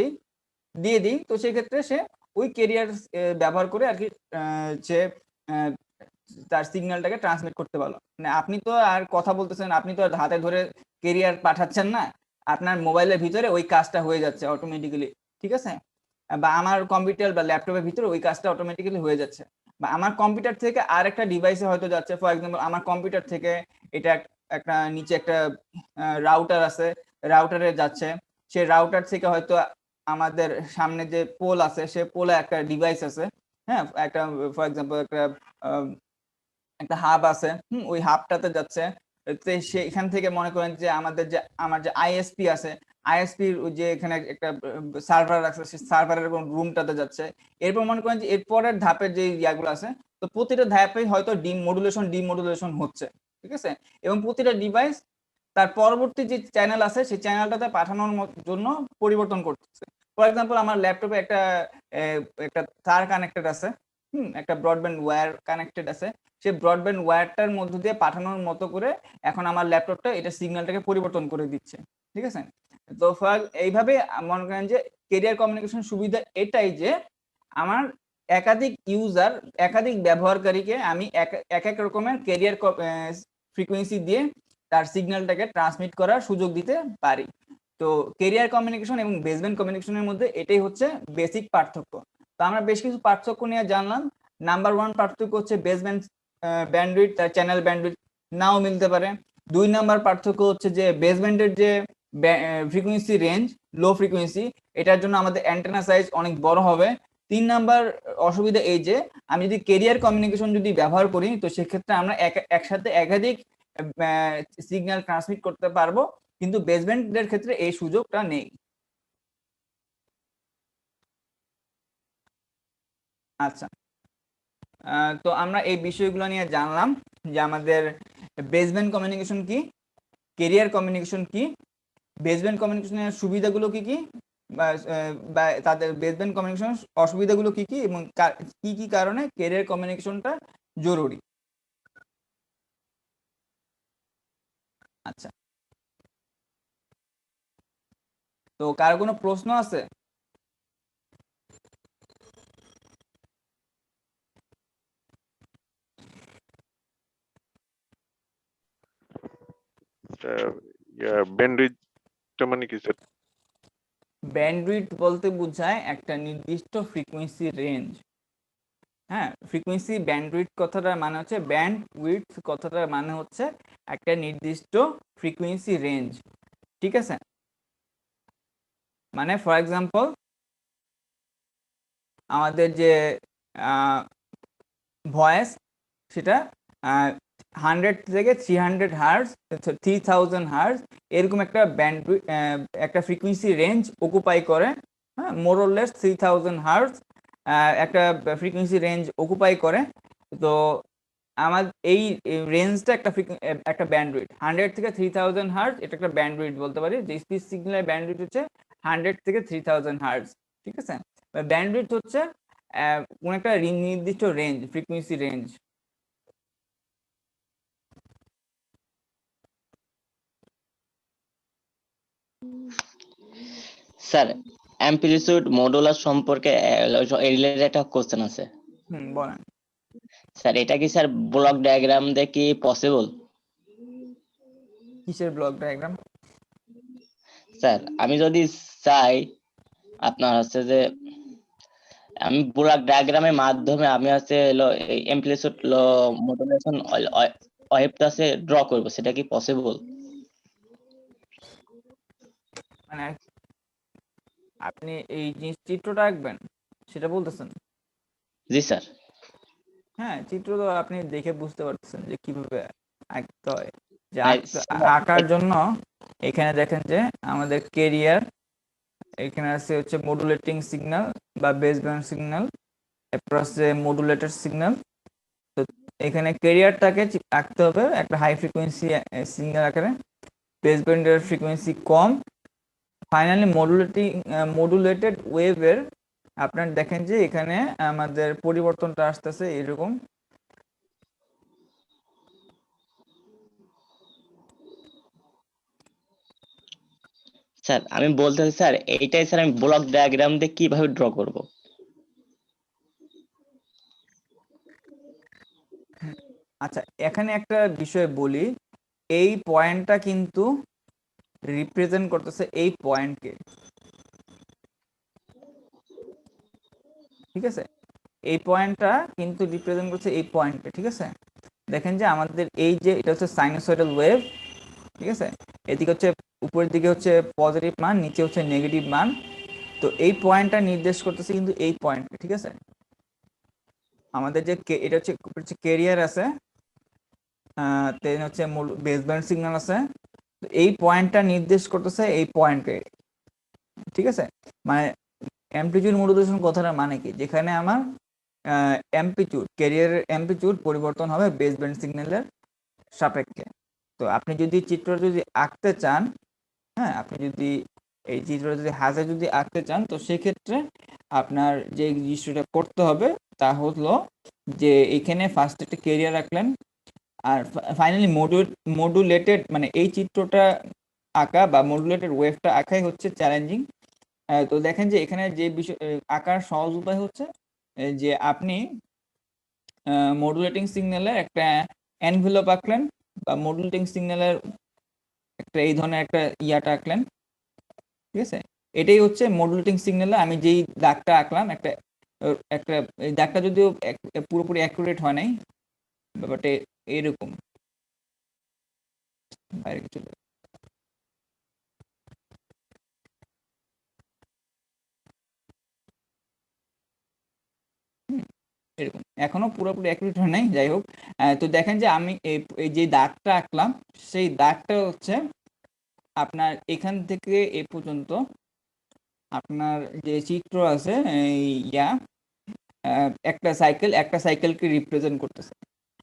দিয়ে দিই, তো সেক্ষেত্রে সে ওই ক্যারিয়ার ব্যবহার করে আর কি সে তার সিগন্যালটাকে ট্রান্সমিট করতে পারলো। মানে আপনি তো আর কথা বলতেছেন, আপনি তো আর হাতে ধরে ক্যারিয়ার পাঠাচ্ছেন না, আপনার মোবাইলের ভিতরে ওই কাজটা হয়ে যাচ্ছে অটোমেটিক্যালি, ঠিক আছে। বা আমার কম্পিউটার বা ল্যাপটপের ভিতরে ওই কাজটা অটোমেটিক্যালি হয়ে যাচ্ছে, বা আমার কম্পিউটার থেকে আর একটা ডিভাইসে হয়তো যাচ্ছে। ফর এক্সাম্পল আমার কম্পিউটার থেকে এটা একটা নিচে একটা রাউটার আছে, রাউটারে যাচ্ছে, সেই রাউটার থেকে হয়তো আমাদের সামনে যে পোল আছে, সে পোলে একটা ডিভাইস আছে, হ্যাঁ, একটা ফর এক্সাম্পল একটা হাব আছে, ওই হাবটাতে যাচ্ছে। সেখান থেকে মনে করেন যে আমার যে আইএসপি আছে, আইএসপির যে এখানে একটা সার্ভার আছে, সেই সার্ভারের রুমটাতে যাচ্ছে। এরপর মনে করেন যে এরপরের ধাপের যে ইয়াগুলো আছে, তো প্রতিটা ধাপে হয়তো ডিমোডুলেশন হচ্ছে, ঠিক আছে, এবং প্রতিটা ডিভাইস তার পরবর্তী যে চ্যানেল আছে সেই চ্যানেলটাতে পাঠানোর জন্য পরিবর্তন করতেছে। ফর এক্সাম্পল আমার ল্যাপটপে একটা তার কানেক্টেড আছে, একটা ব্রডব্যান্ড ওয়্যার কানেক্টেড আছে, সেই ব্রডব্যান্ড ওয়্যারটার মধ্য দিয়ে পাঠানোর মতো করে এখন আমার ল্যাপটপটা এটা সিগন্যালটাকে পরিবর্তন করে দিচ্ছে। ঠিক আছে, তো এইভাবে মনে করেন যে কেরিয়ার কমিউনিকেশন সুবিধা এটাই যে আমার একাধিক ইউজার, একাধিক ব্যবহারকারীকে আমি এক এক রকমের কেরিয়ার ফ্রিকোয়েন্সি দিয়ে তার সিগন্যালটাকে ট্রান্সমিট করার সুযোগ দিতে পারি। তো কেরিয়ার কমিউনিকেশন এবং বেসব্যান্ড কমিউনিকেশনের মধ্যে এটাই হচ্ছে বেসিক পার্থক্য। তো আমরা বেশ কিছু পার্থক্য নিয়ে জানলাম। নাম্বার 1 পার্থক্য হচ্ছে বেসব্যান্ড ব্যান্ডউইডথ তার চ্যানেল ব্যান্ডউইডথ নাও মিলতে পারে। 2 নাম্বার পার্থক্য হচ্ছে যে বেসব্যান্ডের যে ফ্রিকোয়েন্সি রেঞ্জ লো ফ্রিকোয়েন্সি, এটার জন্য আমাদের অ্যান্টেনা সাইজ অনেক বড় হবে। 3 নাম্বার অসুবিধা এই যে আমি যদি কেরিয়ার কমিউনিকেশন যদি ব্যবহার করি তো সেক্ষেত্রে আমরা একসাথে একাধিক সিগন্যাল ট্রান্সমিট করতে পারবো, কিন্তু বেসব্যান্ডের ক্ষেত্রে এই সুযোগটা নেই। আচ্ছা, তো আমরা এই বিষয়গুলো নিয়ে জানলাম যে আমাদের বেসব্যান্ড কমিউনিকেশন কি, কেরিয়ার কমিউনিকেশন কি, বেসব্যান্ড কমিউনিকেশনের সুবিধাগুলো কি কি, বা তাদের বেসব্যান্ড কমিউনিকেশনের অসুবিধাগুলো কি কি, এবং কি কি কারণে কেরিয়ার কমিউনিকেশনটা জরুরি। আচ্ছা, তো কারো কোনো প্রশ্ন আছে? ব্যান্ডউইথটা মানে কি স্যার? ব্যান্ডউইথ বলতে বোঝায় একটা নির্দিষ্ট ফ্রিকোয়েন্সি রেঞ্জ। হ্যাঁ, ফ্রিকোয়েন্সি ব্যান্ডউইথ কথাটার মানে হচ্ছে, ব্যান্ডউইথ কথাটার মানে হচ্ছে একটা নির্দিষ্ট ফ্রিকোয়েন্সি রেঞ্জ। ঠিক আছে, মানে ফর এক্সাম্পল আমাদের যে ভয়েস সেটা 100 থেকে 300 হার্জ, 3000 হার্জ, এরকম একটা ব্যান্ডউইথ একটা ফ্রিকোয়েন্সি রেঞ্জ অকুপাই করে। হ্যাঁ, মোর অর লেস 3000 হার্জ একটা ফ্রিকোয়েন্সি রেঞ্জ অকুপাই করে। তো আমার এই রেঞ্জটা একটা ব্যান্ডউইথ 100 থেকে 3000 হার্জ, এটা একটা ব্যান্ডউইথ বলতে পারি। যে স্পিচ সিগন্যালের ব্যান্ডউইথ হচ্ছে 100 থেকে 3000 হার্জ। ঠিক আছে, ব্যান্ডউইথ হচ্ছে কোন একটা নির্দিষ্ট range, frequency range. Sir amplitude modular সম্পর্কে রিলেটেড একটা কোশ্চেন আছে বলেন। স্যার। এটা কি স্যার ব্লক ডায়াগ্রাম দিয়ে কি পসিবল? কিসের ব্লক ডায়াগ্রাম? স্যার আমি যদি চাই আপনার হচ্ছে যে আমি ব্লক ডায়াগ্রামের মাধ্যমে আমি হচ্ছে অ্যাম্পলিটিউড মডুলেশন ওয়েভটা আছে ড্র করব, সেটা কি পসিবল? মানে আপনি এই চিত্রটা আঁকবেন সেটা বলতেছেন? জি স্যার। হ্যাঁ, চিত্র তো আপনি দেখে বুঝতে পারতেছেন যে কিভাবে আঁকতে হয়। যে আর আঁকার জন্য এখানে দেখেন যে আমাদের কেরিয়ার, এখানে আছে হচ্ছে মডুলেটিং সিগন্যাল বা বেসব্যান্ড সিগন্যাল, এরপর আছে মডুলেটেড সিগন্যাল। তো এখানে কেরিয়ারটাকে আঁকতে হবে একটা হাই ফ্রিকোয়েন্সি সিগন্যাল আকারে, বেসব্যান্ডের ফ্রিকোয়েন্সি কম। ফাইনালি মডুলেটেড ওয়েভের আপনার দেখেন যে এখানে আমাদের পরিবর্তনটা আসতেছে এরকম। স্যার আমি বলতে চাই স্যার এইটাই স্যার আমি ব্লক ডায়াগ্রাম দিয়ে কিভাবে ড্র করব? আচ্ছা, এখানে একটা বিষয় বলি, এই পয়েন্টটা কিন্তু রিপ্রেজেন্ট করতেছে এই পয়েন্টকে। ঠিক আছে, এই পয়েন্টটা কিন্তু রিপ্রেজেন্ট করছে এই পয়েন্টকে। ঠিক আছে, দেখেন যে আমাদের এই যে এটা হচ্ছে সাইনোসয়েডাল ওয়েভ। ঠিক আছে, এদিকে হচ্ছে উপরের দিকে হচ্ছে পজিটিভ মান, নিচে হচ্ছে নেগেটিভ মান। তো এই পয়েন্টটা নির্দেশ করতেছে কিন্তু এই পয়েন্টকে। ঠিক আছে, আমাদের যে এটা হচ্ছে কেরিয়ার আছে, দেন হচ্ছে বেসব্যান্ড সিগন্যাল আছে। তো এই পয়েন্টটা নির্দেশ করতেছে এই পয়েন্টকে। ঠিক আছে, মানে অ্যামপ্লিটিউড মডুলেশন কথাটা মানে কি, যেখানে আমার অ্যামপ্লিটিউড, ক্যারিয়ারের অ্যামপ্লিটিউড পরিবর্তন হবে বেসব্যান্ড সিগন্যালের সাপেক্ষে। তো আপনি যদি চিত্র যদি আঁকতে চান, হ্যাঁ, আপনি যদি এই চিত্রটা যদি হাতে যদি আঁকতে চান, তো সেক্ষেত্রে আপনার যে জিনিসটা করতে হবে তা হলো যে এখানে ফার্স্ট একটা কেরিয়ার রাখলেন, আর ফাইনালি মডুলেটেড মানে এই চিত্রটা আঁকা বা মডুলেটেড ওয়েভটা আঁকাই হচ্ছে চ্যালেঞ্জিং। তো দেখেন যে এখানে যে বিষয় আঁকার সহজ উপায় হচ্ছে যে আপনি মডুলেটিং সিগন্যালের একটা এনভেলপ আঁকলেন বা মডুলেটিং সিগন্যালের একটা এই ধরনের একটা ইয়াটা আঁকলেন, ঠিক আছে? এটাই হচ্ছে মডুলেটিং সিগন্যালে আমি যেই দাগটা আঁকলাম, একটা একটা এই দাগটা যদিও পুরোপুরি অ্যাকুরেট হয় নাই, ব্যাপারটা এরকম বাইরে চলে এরকম এখনো পুরোপুরি অ্যাকুরেট হয় নাই, যাই হোক। তো দেখেন যে আমি এই যে দাগটা আঁকলাম, সেই দাগটা হচ্ছে আপনার এখান থেকে এ পর্যন্ত আপনার যে চিত্র আছে এই ইয়া একটা সাইকেলকে রিপ্রেজেন্ট করতেছে।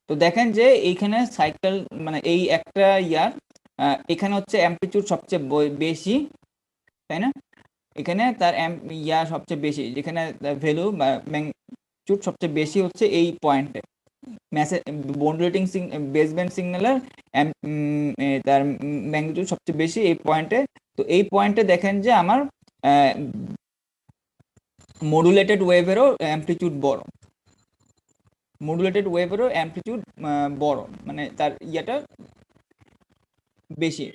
তো দেখেন যে এইখানে সাইকেল মানে এই একটা ইয়ার এখানে হচ্ছে অ্যাম্পলিটিউড সবচেয়ে বেশি, তাই না? এখানে তার ইয়া সবচেয়ে বেশি, যেখানে ভ্যালু বা ম্যাগনিটিউড সবচেয়ে বেশি হচ্ছে এই পয়েন্টে। মেসেজ মডুলেটিং বেসব্যান্ড সিগন্যালের তার ম্যাগনিটিউড সবচেয়ে বেশি এই পয়েন্টে। তো এই পয়েন্টে দেখেন যে আমার মডুলেটেড ওয়েভেরও অ্যাম্পলিটিউড বড়, মডুলেটেড ওয়েভেরও অ্যাম্পলিটিউড বড়, মানে তার ইয়াটা বেশি।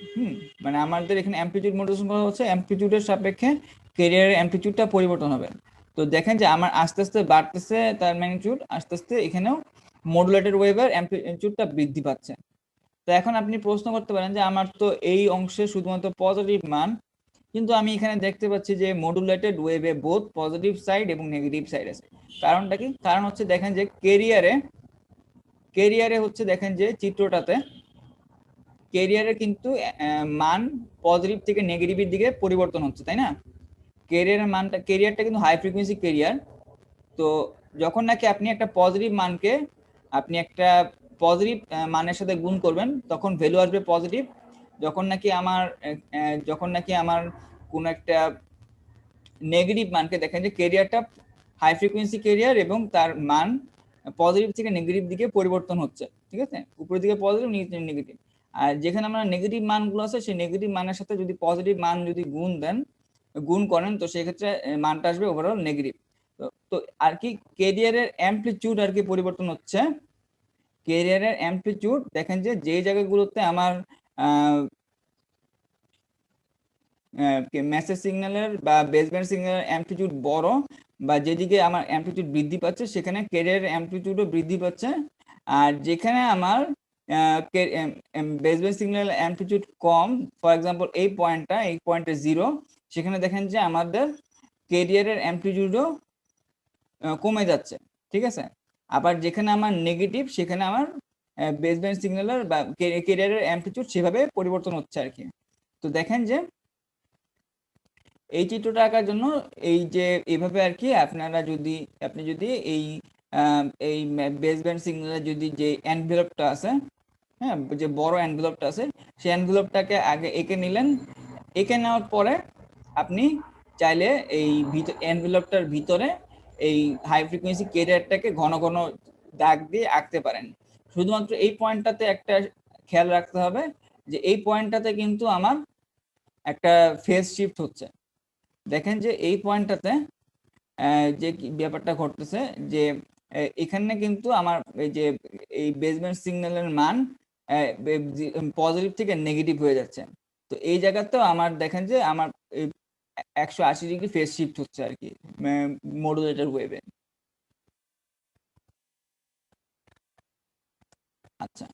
মানে আমাদের এখানে অ্যাম্পলিটিউড মডুলেশন করা হচ্ছে, অ্যাম্পলিটিউডের সাপেক্ষে ক্যারিয়ারের অ্যাম্পলিটিউডটা পরিবর্তন হবে। তো দেখেন যে আমার আস্তে আস্তে বাড়তেছে তার ম্যাগনিটিউড, আস্তে আস্তে এখানেও মডুলেটেড ওয়েভের অ্যাম্পলিটিউডটা বৃদ্ধি পাচ্ছে। তো এখন আপনি প্রশ্ন করতে পারেন যে আমার তো এই অংশে শুধুমাত্র পজিটিভ মান, কিন্তু আমি এখানে দেখতে পাচ্ছি যে মডুলেটেড ওয়েভে বোথ পজিটিভ সাইড এবং নেগেটিভ সাইড আছে। কারণটা কি? কারণ হচ্ছে দেখেন যে কেরিয়ারে হচ্ছে দেখেন যে চিত্রটাতে কেরিয়ারে কিন্তু মান পজিটিভ থেকে নেগেটিভের দিকে পরিবর্তন হচ্ছে, তাই না? কেরিয়ারটা কিন্তু হাই ফ্রিকোয়েন্সি কেরিয়ার। তো যখন নাকি আপনি একটা পজিটিভ মানকে আপনি একটা পজিটিভ মানের সাথে গুণ করবেন, তখন ভ্যালু আসবে পজিটিভ। যখন নাকি আমার কোন একটা নেগেটিভ মানকে দেখেন যে কেরিয়ারটা হাই ফ্রিকোয়েন্সি কেরিয়ার এবং তার মান পজিটিভ থেকে নেগেটিভ দিকে পরিবর্তন হচ্ছে, ঠিক আছে? উপরের দিকে পজিটিভ, নিচে নেগেটিভ। আর যেখানে আমরা নেগেটিভ মানগুলো আছে, সেই নেগেটিভ মানের সাথে যদি পজিটিভ মান যদি গুণ করেন, তো সেক্ষেত্রে মানটা আসবে ওভারঅল নেগেটিভ। তো আর কি কেরিয়ারের অ্যাম্পলিটিউড আর কি পরিবর্তন হচ্ছে। কেরিয়ারের অ্যাম্পলিটিউড দেখেন যে যে জায়গাগুলোতে আমার মেসেজ সিগন্যালের বা বেসব্যান্ড সিগন্যালের অ্যাম্পলিটিউড বড় বা যেদিকে আমার অ্যাম্পলিটিউড বৃদ্ধি পাচ্ছে, সেখানে ক্যারিয়ারের অ্যাম্পলিটিউডও বৃদ্ধি পাচ্ছে। আর যেখানে আমার বেসব্যান্ড সিগন্যাল অ্যাম্পলিটিউড কম, ফর এক্সাম্পল এই পয়েন্টে 0, সেখানে দেখেন যে আমাদের ক্যারিয়ারের অ্যাম্পলিটিউডও কমে যাচ্ছে, ঠিক আছে? আবার যেখানে আমার নেগেটিভ, সেখানে আমার বেসব্যান্ড সিগন্যালের বা ক্যারিয়ারের অ্যাম্পলিটিউড সেভাবে পরিবর্তন হচ্ছে আর কি। তো দেখেন যে এই চিত্রটা আঁকার জন্য এই যে এইভাবে আর কি আপনি যদি এই বেসব্যান্ড সিগন্যালের যদি যে এনভেলপটা আছে, হ্যাঁ, যে বড় এনভেলপটা আছে, সেই এনভেলপটাকে আগে এঁকে নিলেন। এঁকে নেওয়ার পরে আপনি চাইলে এই এনভেলপটার ভিতরে এই হাই ফ্রিকোয়েন্সি কেরিয়ারটাকে ঘন ঘন দাগ দিয়ে আঁকতে পারেন। শুধুমাত্র এই পয়েন্টটাতে একটা খেয়াল রাখতে হবে যে এই পয়েন্টটাতে কিন্তু আমার একটা ফেজ শিফট হচ্ছে। দেখেন যে এই পয়েন্টটাতে যে ব্যাপারটা ঘটতেছে যে এখানে কিন্তু আমার এই যে এই বেসব্যান্ড সিগন্যালের মান পজিটিভ থেকে নেগেটিভ হয়ে যাচ্ছে। তো এই জায়গাতেও আমার দেখেন যে আমার 180 ডিগ্রি ফেজ শিফট হচ্ছে আর কি মডুলেটর ওয়েভে। আচ্ছা,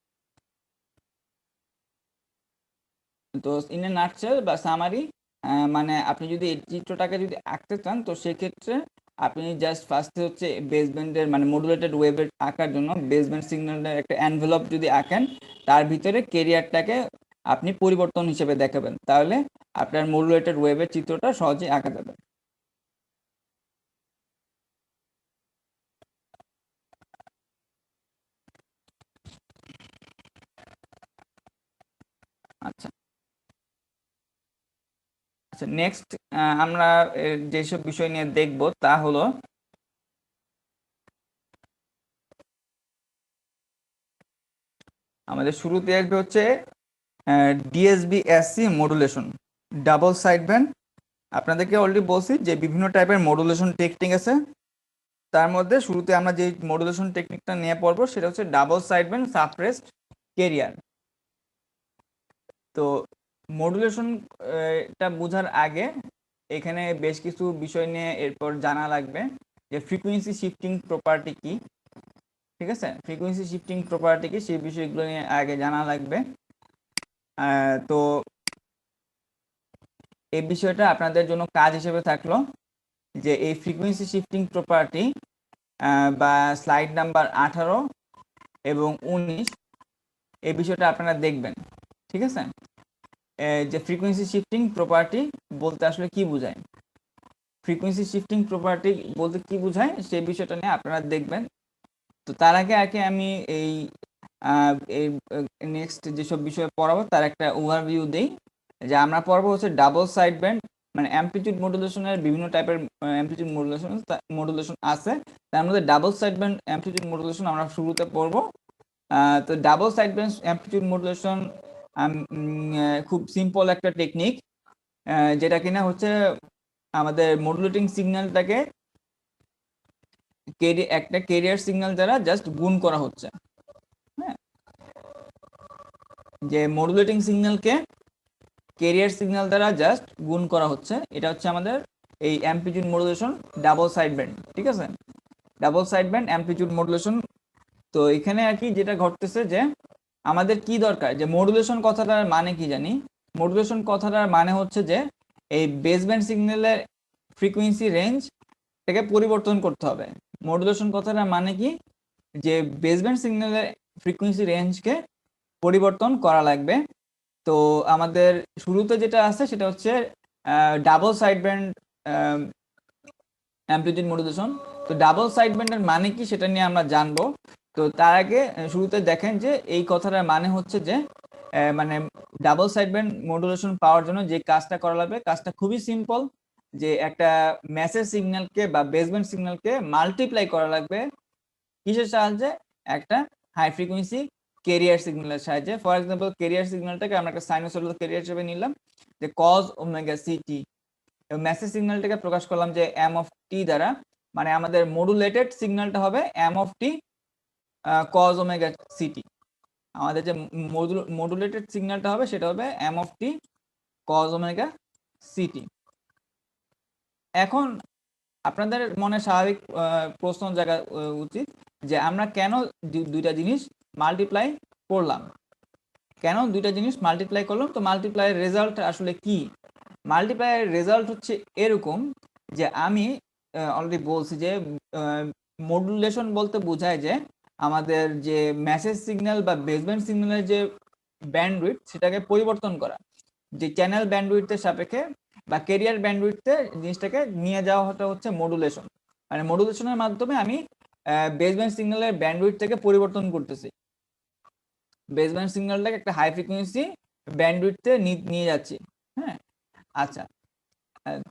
তো ইন এ নাটসেল বা সামারি, মানে আপনি যদি এই চিত্রটাকে যদি আঁকতে চান, তো সেক্ষেত্রে আপনি জাস্ট ফার্স্টে হচ্ছে বেসব্যান্ডের মানে মডুলেটেড ওয়েভের আঁকার জন্য বেসব্যান্ড সিগন্যালের একটা এনভেলপ যদি আঁকেন, তার ভিতরে কেরিয়ারটাকে আপনি পরিবর্তন হিসেবে দেখাবেন, তাহলে আপনার মডুলেটেড ওয়েভের চিত্রটা সহজেই আঁকা যাবে। আচ্ছা, নেক্সট আমরা যেসব বিষয় নিয়ে দেখব তা হলো আমাদের শুরুতে আসবে হচ্ছে DSB-SC modulation, double side band. আপনাদেরকে অলরেডি বলছি যে বিভিন্ন টাইপের মডুলেশন টেকনিক আছে, তার মধ্যে শুরুতে আমরা যে মডুলেশন টেকনিকটা নিয়ে পড়বো সেটা হচ্ছে double side band suppressed career. তো মডুলেশন এটা বোঝার আগে এখানে বেশ কিছু বিষয় নিয়ে এরপর জানা লাগবে, যে ফ্রিকোয়েন্সি শিফটিং প্রপার্টি কি, ঠিক আছে? ফ্রিকোয়েন্সি শিফটিং প্রপার্টি কি সেই বিষয়গুলো নিয়ে আগে জানা লাগবে। তো এই বিষয়টা আপনাদের জন্য কাজ হিসেবে থাকলো যে এই ফ্রিকোয়েন্সি শিফটিং প্রপার্টি বা স্লাইড নাম্বার 18 এবং 19 এই বিষয়টা আপনারা দেখবেন, ঠিক আছে? যে ফ্রিকোয়েন্সি শিফটিং প্রপার্টি বলতে আসলে কি বোঝায়, ফ্রিকোয়েন্সি শিফটিং প্রপার্টি বলতে কি বোঝায় সেই বিষয়টা নিয়ে আপনারা দেখবেন। তো তার আগে আমি এই নেক্সট যেসব বিষয় পড়াবো তার একটা ওভারভিউ দেই। যে আমরা পড়বো হচ্ছে ডাবল সাইড ব্যান্ড, মানে অ্যামপ্লিটিউড মডুলেশনের বিভিন্ন টাইপের অ্যামপ্লিটিউড মডুলেশন আছে, তার মধ্যে double side band amplitude modulation আমরা শুরুতে পড়বো। তো double side band amplitude modulation খুব সিম্পল একটা টেকনিক, যেটা কিনা হচ্ছে আমাদের মডুলেটিং সিগন্যালটাকে একটা ক্যারিয়ার সিগন্যাল দ্বারা জাস্ট গুণ করা হচ্ছে। হ্যাঁ, যে মডুলেটিং সিগন্যালকে ক্যারিয়ার সিগন্যাল দ্বারা জাস্ট গুণ করা হচ্ছে, এটা হচ্ছে আমাদের এই amplitude modulation double side band, ঠিক আছে? Double side band amplitude modulation. তো এখানে আর কি যেটা ঘটতেছে যে আমাদের কি দরকার, যে মডুলেশন কথাটার মানে কি জানি, মডুলেশন কথাটার মানে হচ্ছে যে এই বেসব্যান্ড সিগন্যালের ফ্রিকোয়েন্সি রেঞ্জ থেকে পরিবর্তন করতে হবে। মডুলেশন কথাটার মানে কি, যে বেসব্যান্ড সিগন্যালের ফ্রিকোয়েন্সি রেঞ্জকে পরিবর্তন করা লাগবে। তো আমাদের শুরুতে যেটা আছে সেটা হচ্ছে double side band amplitude modulation. তো ডাবল সাইড ব্যান্ডের মানে কি সেটা নিয়ে আমরা জানবো। তো তার আগে শুরুতে দেখেন যে এই কথাটার মানে হচ্ছে যে মানে ডাবল সাইড ব্যান্ড মডুলেশন পাওয়ার জন্য যে কাজটা করা লাগবে, কাজটা খুবই সিম্পল, যে একটা মেসেজ সিগন্যালকে বা বেসব্যান্ড সিগন্যালকে মাল্টিপ্লাই করা লাগবে কিসের সাহায্যে, একটা হাই ফ্রিকোয়েন্সি ক্যারিয়ার সিগন্যালের সাহায্যে। ফর এক্সাম্পল ক্যারিয়ার সিগন্যালটাকে আমরা একটা সাইনোসয়েডাল ক্যারিয়ার হিসেবে নিলাম, যে কজ ওমেগা সিটি, এবং মেসেজ সিগন্যালটাকে প্রকাশ করলাম যে এম অফ টি দ্বারা, মানে আমাদের মডুলেটেড সিগন্যালটা হবে M of T cos omega C T. আমাদের যে মডুলেটেড সিগন্যালটা হবে সেটা হবে M of T cos omega C T. এখন আপনাদের মনে স্বাভাবিক প্রশ্ন জায়গা উচিত যে আমরা কেন দুইটা জিনিস মাল্টিপ্লাই করলাম, কেন দুইটা জিনিস মাল্টিপ্লাই করলাম? তো মাল্টিপ্লাইয়ের রেজাল্ট আসলে কি? মাল্টিপ্লাইয়ের রেজাল্ট হচ্ছে এরকম যে আমি অলরেডি বলছি যে মডুলেশন বলতে বোঝায় যে আমাদের যে মেসেজ সিগন্যাল বা বেসব্যান্ড সিগন্যালের যে ব্যান্ডউইথ সেটাকে পরিবর্তন করা, যে চ্যানেল ব্যান্ডউইথের সাপেক্ষে বা ক্যারিয়ার ব্যান্ডউইথে জিনিসটাকে নিয়ে যাওয়া হচ্ছে মডুলেশন। মানে মডুলেশনের মাধ্যমে আমি বেসব্যান্ড সিগন্যালের ব্যান্ডউইথ থেকে পরিবর্তন করতেছি, বেসব্যান্ড সিগন্যালটাকে একটা হাই ফ্রিকোয়েন্সি ব্যান্ডউইথে নিয়ে যাচ্ছি। হ্যাঁ, আচ্ছা।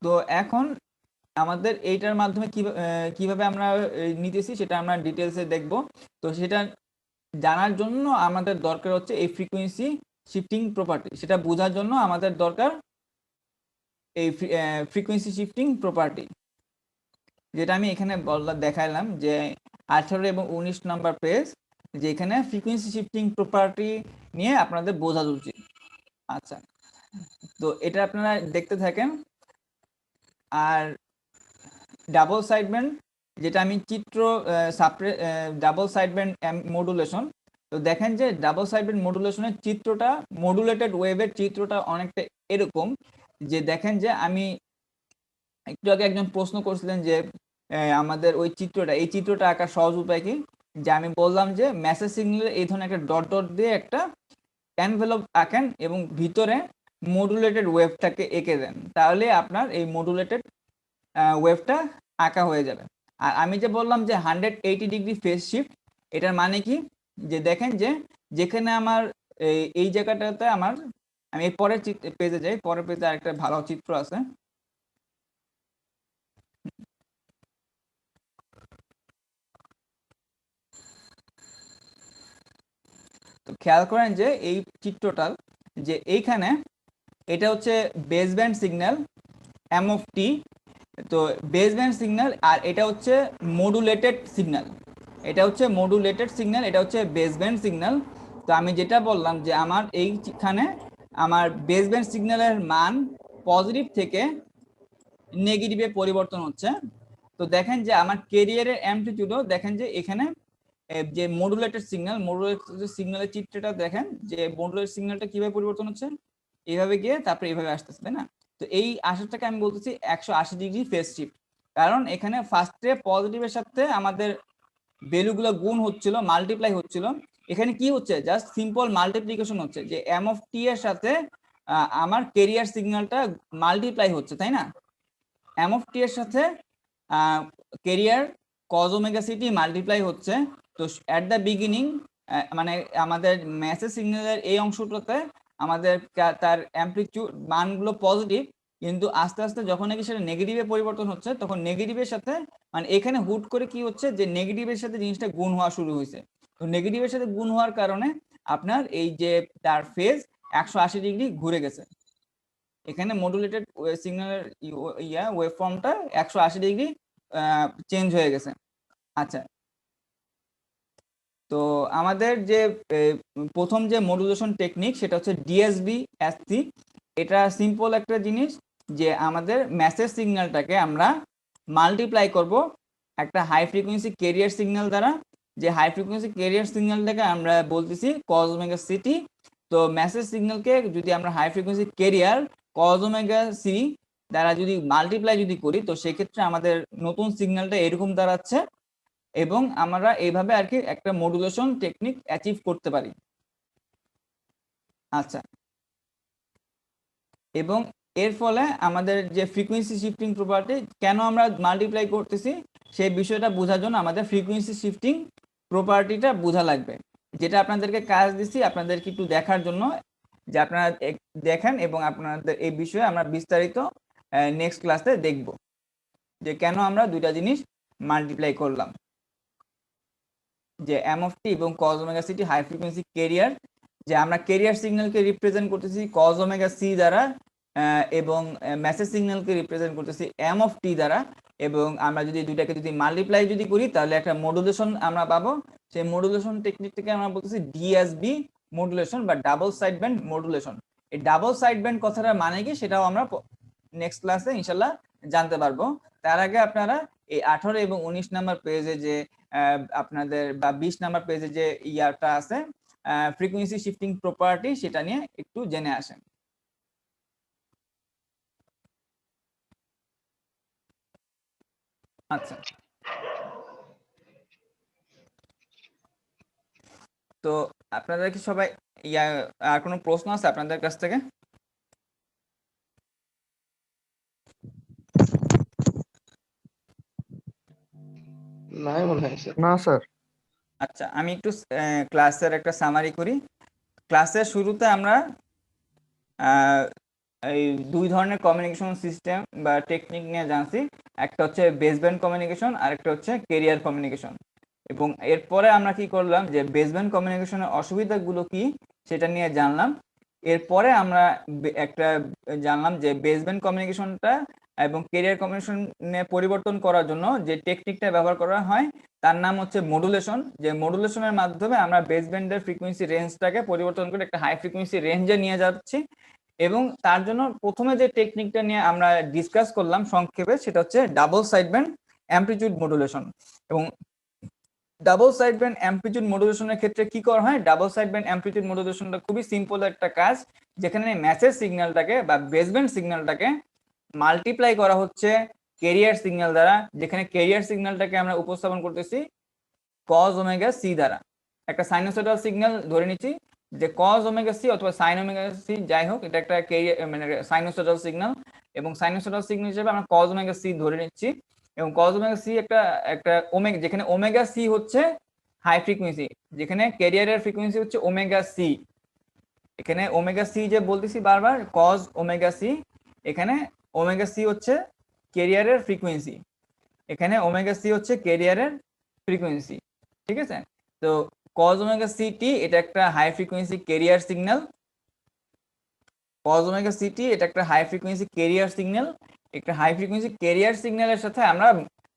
তো এখন আমাদের এইটার মাধ্যমে কিভাবে আমরা নিতেছি সেটা আমরা ডিটেলসে দেখব। তো সেটা জানার জন্য আমাদের দরকার হচ্ছে এই ফ্রিকোয়েন্সি শিফটিং প্রপার্টি, সেটা বোঝার জন্য আমাদের দরকার এই ফ্রিকোয়েন্সি শিফটিং প্রপার্টি, যেটা আমি এখানে দেখাইলাম যে 18 এবং 19 নাম্বার পেজ, যে এখানে ফ্রিকোয়েন্সি শিফটিং প্রপার্টি নিয়ে আপনাদের বোঝা উচিত। আচ্ছা, তো এটা আপনারা দেখতে থাকেন। আর ডাবল সাইড ব্যান্ড, যেটা আমি চিত্র ডাবল সাইড ব্যান্ড মডুলেশন, তো দেখেন যে ডাবল সাইড ব্যান্ড মডুলেশনের চিত্রটা, মডুলেটেড ওয়েভের চিত্রটা অনেকটা এরকম, যে দেখেন যে আমি একটু আগে একজন প্রশ্ন করছিলেন যে আমাদের ওই চিত্রটা, এই চিত্রটা আঁকার সহজ উপায় কি, যে আমি বললাম যে মেসেজ সিগন্যালে এই ধরনের একটা ডট ডট দিয়ে একটা এনভেলপ আঁকেন এবং ভিতরে মডুলেটেড ওয়েভটাকে এঁকে দেন, তাহলে আপনার এই মডুলেটেড ওয়েভটা আঁকা হয়ে যাবে। আর আমি যে বললাম যে 180 ডিগ্রি ফেজ শিফট, এটার মানে কি, যে দেখেন যে যেখানে আমার এই জায়গাটাতে আমার আমি এই পরের পেজে যাই, পরের পেজে আরেকটা ভালো চিত্র আছে। তো খেয়াল করেন যে এই চিত্রটা, যে এইখানে এটা হচ্ছে base band signal m of t. তো বেস ব্যান্ড সিগন্যাল, আর এটা হচ্ছে মডুলেটেড সিগন্যাল, এটা হচ্ছে মডুলেটেড সিগন্যাল, এটা হচ্ছে বেস ব্যান্ড সিগন্যাল। তো আমি যেটা বললাম যে আমার এইখানে আমার বেস ব্যান্ড সিগন্যালের মান পজিটিভ থেকে নেগেটিভে পরিবর্তন হচ্ছে। তো দেখেন যে আমার ক্যারিয়ারের অ্যামপ্লিটিউডও দেখেন যে এখানে যে মডুলেটেড সিগন্যালের চিত্রটা দেখেন যে মডুলেটেড সিগন্যালটা কিভাবে পরিবর্তন হচ্ছে, এইভাবে গিয়ে তারপরে এইভাবে আসতেছে, তাই না? তো এই আসাটাকে আমি বলতেছি 180 ডিগ্রি ফেজ শিফট, কারণ এখানে ফার্স্টে পজিটিভের সাথে আমাদের ভ্যালুগুলো গুণ হচ্ছিল, মাল্টিপ্লাই হচ্ছিল। এখানে কি হচ্ছে, জাস্ট সিম্পল মাল্টিপ্লিকেশন হচ্ছে, যে এম অফ টি এর সাথে আমার ক্যারিয়ার সিগন্যালটা মাল্টিপ্লাই হচ্ছে, তাই না? এম অফ টি এর সাথে career cos omega city multiply হচ্ছে। তো অ্যাট দ্য বিগিনিং মানে আমাদের মেসেজ সিগন্যালের এই অংশটাতে আমাদের তার অ্যামপ্লিটিউড মানগুলো পজিটিভ, কিন্তু আস্তে আস্তে যখন নাকি সেটা নেগেটিভে পরিবর্তন হচ্ছে তখন নেগেটিভের সাথে মানে এখানে হুট করে কি হচ্ছে যে নেগেটিভের সাথে জিনিসটা গুণ হওয়া শুরু হয়েছে। তো নেগেটিভের সাথে গুণ হওয়ার কারণে আপনার এই যে তার ফেজ 180 ডিগ্রি ঘুরে গেছে। এখানে মডুলেটেড সিগন্যালের ওয়েভফর্মটা 180 ডিগ্রি চেঞ্জ হয়ে গেছে। আচ্ছা, তো আমাদের যে প্রথম যে মডুলেশন টেকনিক সেটা হচ্ছে ডিএসবি এসসি। এটা সিম্পল একটা জিনিস, যে আমাদের মেসেজ সিগন্যালটাকে আমরা মাল্টিপ্লাই করব একটা হাই ফ্রিকোয়েন্সি ক্যারিয়ার সিগন্যাল দ্বারা। যে হাই ফ্রিকোয়েন্সি ক্যারিয়ার সিগন্যালটাকে আমরা বলতেছি কজ ওমেগা সিটি। তো মেসেজ সিগন্যালকে যদি আমরা high frequency carrier cos omega C দ্বারা যদি মাল্টিপ্লাই যদি করি, তো সেক্ষেত্রে আমাদের নতুন সিগন্যালটা এরকম দাঁড়াচ্ছে, এবং আমরা এইভাবে আর কি একটা মডুলেশন টেকনিক অ্যাচিভ করতে পারি। আচ্ছা, এবং এর ফলে আমাদের যে ফ্রিকোয়েন্সি শিফটিং প্রপার্টি কেন আমরা মাল্টিপ্লাই করতেছি সেই বিষয়টা বোঝার জন্য আমাদের ফ্রিকোয়েন্সি শিফটিং প্রপার্টিটা বোঝা লাগবে, যেটা আপনাদেরকে কাজ দিচ্ছি আপনাদেরকে একটু দেখার জন্য, যে আপনারা দেখেন, এবং আপনাদের এই বিষয়ে আমরা বিস্তারিত নেক্সট ক্লাসে দেখব যে কেন আমরা দুইটা জিনিস মাল্টিপ্লাই করলাম, যে এম অফ টি এবং cos omega C T high frequency carrier, যে আমরা ক্যারিয়ার সিগন্যালকে রিপ্রেজেন্ট করতেছি কজ ওমেগা সি দ্বারা, এবং মেসেজ সিগন্যালকে রিপ্রেজেন্ট করতেছি এম অফ টি দ্বারা। এবং আমরা যদি দুইটাকে যদি মাল্টিপ্লাই যদি করি তাহলে একটা মডুলেশন আমরা পাবো। সেই মডুলেশন টেকনিকটাকে আমরা বলতেছি ডিএসবি মডুলেশন বা ডাবল সাইড ব্যান্ড মডুলেশন। এই ডাবল সাইড ব্যান্ড কথাটা মানে কি সেটাও আমরা নেক্সট ক্লাসে ইনশাল্লাহ জানতে পারবো। তার আগে আপনারা এই 18 এবং 19 নাম্বার পেজে যে আপনাদের বা 20 নাম্বার পেজে যে ইয়ারটা আছে ফ্রিকোয়েন্সি শিফটিং প্রপার্টি, সেটা নিয়ে একটু জেনে আসেন। আচ্ছা, তো আপনাদের কি সবাই আর কোনো প্রশ্ন আছে আপনাদের কাছ থেকে? নাই মনে হয় স্যার। না স্যার। আচ্ছা, আমি একটু ক্লাসের একটা সামারি করি। ক্লাসের শুরুতে আমরা এই দুই ধরনের কমিউনিকেশন সিস্টেম বা টেকনিক নিয়ে জানছি, একটা হচ্ছে বেসব্যান্ড কমিউনিকেশন আর একটা হচ্ছে ক্যারিয়ার কমিউনিকেশন। এবং এরপরে আমরা কি করলাম, যে বেসব্যান্ড কমিউনিকেশনের অসুবিধাগুলো কি সেটা নিয়ে জানলাম। এরপরে আমরা একটা জানলাম যে বেসব্যান্ড কমিউনিকেশনটা এবং ক্যারিয়ার কমিউনিকেশনে পরিবর্তন করার জন্য যে টেকনিকটা ব্যবহার করা হয় তার নাম হচ্ছে মডুলেশন। যে মডুলেশনের মাধ্যমে আমরা বেসব্যান্ডের ফ্রিকোয়েন্সি রেঞ্জটাকে পরিবর্তন করে একটা হাই ফ্রিকোয়েন্সি রেঞ্জে নিয়ে যাচ্ছি। এবং তার জন্য প্রথমে যে টেকনিকটা নিয়ে আমরা ডিসকাস করলাম সংক্ষেপে, সেটা হচ্ছে ডাবল সাইডব্যান্ড অ্যামপ্লিটিউড মডুলেশন। এবং ডাবল সাইডব্যান্ড অ্যামপ্লিটিউড মডুলেশনের ক্ষেত্রে কি করা হয়, ডাবল সাইডব্যান্ড অ্যামপ্লিটিউড মডুলেশনটা খুবই সিম্পল একটা কাজ, যেখানে মেসেজ সিগন্যালটাকে বা বেসব্যান্ড সিগন্যালটাকে মাল্টিপ্লাই করা হচ্ছে ক্যারিয়ার সিগন্যাল দ্বারা, যেখানে ক্যারিয়ার সিগন্যালটাকে আমরা উপস্থাপন করতেছি কজ ওমেগা সি দ্বারা। একটা সাইনোসয়েডাল সিগন্যাল ধরে নিচ্ছি যে কজ ওমেগা সি অথবা সাইন ওমেগা সি, যাই হোক এটা একটা ক্যারিয়ার মানে সাইনোসয়েডাল সিগন্যাল, এবং সাইনোসয়েডাল সিগন্যাল হিসেবে আমরা কজ ওমেগা সি ধরে নিচ্ছি। এবং কজ ওমেগা সি একটা ওমেগা, যেখানে ওমেগা সি হচ্ছে হাই ফ্রিকোয়েন্সি, যেখানে ক্যারিয়ারের ফ্রিকোয়েন্সি হচ্ছে ওমেগা সি, এখানে ওমেগা সি যে বলতেছি বারবার কজ ওমেগা সি, এখানে ওমেগা সি হচ্ছে ক্যারিয়ারের ফ্রিকোয়েন্সি, এখানে ওমেগা সি হচ্ছে ক্যারিয়ারের ফ্রিকোয়েন্সি, ঠিক আছে? তো কজ ওমেগা সি টি এটা একটা high frequency carrier signal, cos omega c t এটা একটা হাই ফ্রিকোয়েন্সি ক্যারিয়ার সিগন্যাল, একটা হাই ফ্রিকোয়েন্সি ক্যারিয়ার সিগন্যালের সাথে আমরা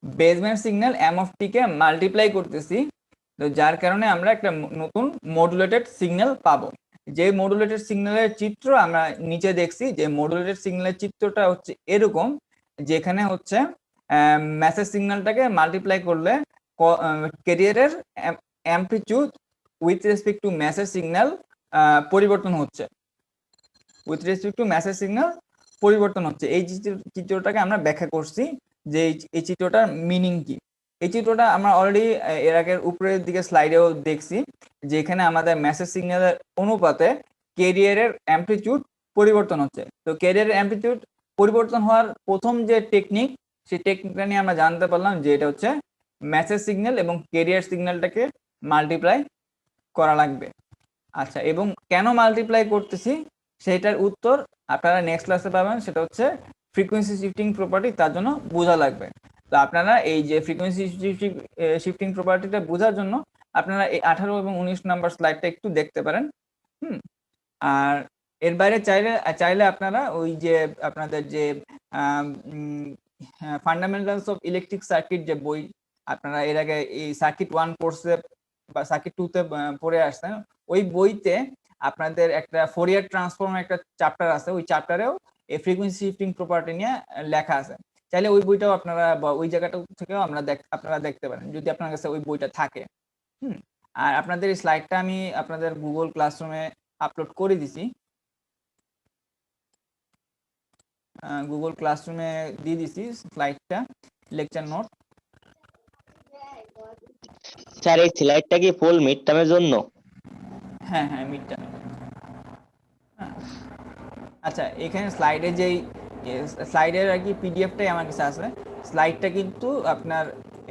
baseband signal m of t কে মাল্টিপ্লাই করতেছি, তো যার কারণে আমরা একটা নতুন মডুলেটেড সিগন্যাল পাবো। যে মডুলেটেড সিগন্যালের চিত্র আমরা নিচে দেখছি, যে মডুলেটেড সিগন্যালের চিত্রটা হচ্ছে এরকম, যেখানে হচ্ছে মেসেজ সিগন্যালটাকে মাল্টিপ্লাই করলে ক্যারিয়ারের amplitude with respect two message signal পরিবর্তন হচ্ছে, with respect two message signal পরিবর্তন হচ্ছে। এই চিত্রটাকে আমরা ব্যাখ্যা করছি যে এই চিত্রটার মিনিং কি। এই চিত্রটা আমরা অলরেডি এর আগের উপরের দিকে স্লাইডেও দেখছি, যে এখানে আমাদের মেসেজ সিগন্যালের অনুপাতে ক্যারিয়ারের অ্যাম্পলিটিউড পরিবর্তন হচ্ছে। তো ক্যারিয়ারের অ্যাম্পলিটিউড পরিবর্তন হওয়ার প্রথম যে টেকনিক, সেই টেকনিকটা নিয়ে আমরা জানতে পারলাম যে এটা হচ্ছে মেসেজ সিগন্যাল এবং ক্যারিয়ার সিগন্যালটাকে মাল্টিপ্লাই করা লাগবে। আচ্ছা, এবং কেন মাল্টিপ্লাই করতেছি সেটার উত্তর আপনারা নেক্সট ক্লাসে পাবেন, সেটা হচ্ছে ফ্রিকোয়েন্সি শিফটিং প্রপার্টি, তার জন্য বোঝা লাগবে। তো আপনারা এই যে ফ্রিকোয়েন্সি শিফটিং প্রপার্টিটা বোঝার জন্য আপনারা এই 18 এবং 19 নাম্বার স্লাইডটা একটু দেখতে পারেন। আর এর বাইরে চাইলে চাইলে আপনারা ওই যে আপনাদের যে ফান্ডামেন্টালস অফ ইলেকট্রিক সার্কিট যে বই আপনারা এর আগে এই সার্কিট 1 কোর্সে বা সার্কিট 2 তে পড়ে আসছেন, ওই বইতে আপনাদের একটা ফোরিয়ার ট্রান্সফর্ম একটা চ্যাপ্টার আছে, ওই চ্যাপ্টারেও এই ফ্রিকোয়েন্সি শিফটিং প্রপার্টি নিয়ে লেখা আছে। চাইলে ওই বইটাও আপনারা বা ওই জায়গাটা থেকেও আপনারা দেখতে পারেন যদি আপনার কাছে ওই বইটা থাকে। আর আপনাদের এই স্লাইডটা আমি আপনাদের গুগল ক্লাসরুমে আপলোড করে দিছি, গুগল ক্লাসরুমে দিয়ে দিছি স্লাইডটা, লেকচার নোট। স্যার এই স্লাইডটা কি ফুল মিড টার্মের জন্য? হ্যাঁ হ্যাঁ, মিড টার্ম। আচ্ছা, এখানে স্লাইডে যেই স্লাইডের আর কি পিডিএফটাই আমার কাছে আছে, স্লাইডটা কিন্তু আপনার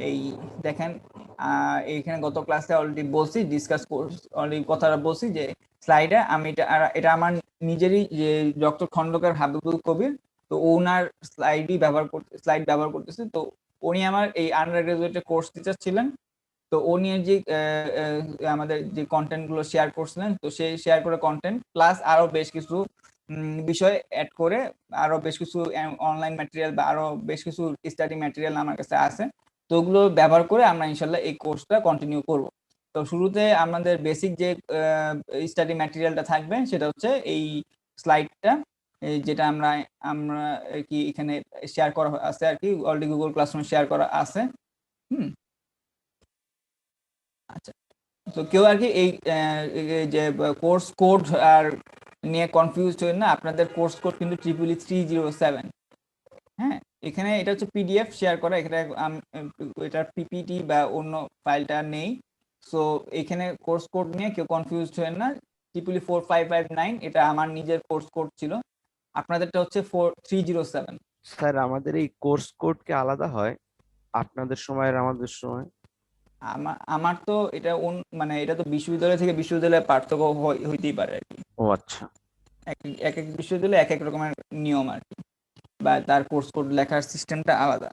এই দেখেন এইখানে গত ক্লাসে অলরেডি বলছি, ডিসকাস অলরেডি কথাটা বলছি যে স্লাইডে আমি এটা আমার নিজেরই যে ডক্টর খন্দকার হাবিবুল কবির, তো ওনার স্লাইড ব্যবহার করতেছে। তো উনি আমার এই আন্ডার গ্রাজুয়েটের কোর্স টিচার ছিলেন, তো ও নিয়ে যে আমাদের যে কন্টেন্ট গুলো শেয়ার করছিলেন, তো সেই শেয়ার করে কন্টেন্ট প্লাস আরো বেশ কিছু বিষয় অ্যাড করে আরো বেশ কিছু অনলাইন ম্যাটেরিয়াল বা আরো বেশ কিছু স্টাডি ম্যাটেরিয়াল আমার কাছে আছে, তো ওগুলো ব্যবহার করে আমরা ইনশাল্লাহ এই কোর্সটা কন্টিনিউ করব। তো শুরুতে আমাদের বেসিক যে স্টাডি ম্যাটেরিয়ালটা থাকবে সেটা হচ্ছে এই স্লাইডটা, যেটা আমরা আমরা কি এখানে শেয়ার করা আছে আর কি, অলরেডি গুগল ক্লাসরুমে শেয়ার করা আছে। আচ্ছা, তো কেউ আর কি এই যে কোর্স কোড আর নিয়ে কনফিউজড হবেন না, আপনাদের কোর্স কোড কিন্তু 33307। হ্যাঁ, এখানে এটা হচ্ছে পিডিএফ শেয়ার করা, এখানে এটা পিপিটি বা অন্য ফাইলটা নেই। সো এখানে কোর্স কোড নিয়ে কেউ কনফিউজড হবেন না, 4559 এটা আমার নিজের কোর্স কোড ছিল, আপনাদেরটা হচ্ছে 4307। স্যার আমাদের এই কোর্স কোড কি আলাদা হয় আপনাদের সময় আর আমাদের সময়? আমার তো এটা মানে এটা তো বিশ্ববিদ্যালয় থেকে বিশ্ববিদ্যালয়ে পার্থক্য হইতেই পারে আর কি, ও আচ্ছা। এক এক বিশ্ববিদ্যালয়ে এক এক রকমের নিয়ম আর কি, বা তার কোর্স কোড লেখার সিস্টেমটা আলাদা।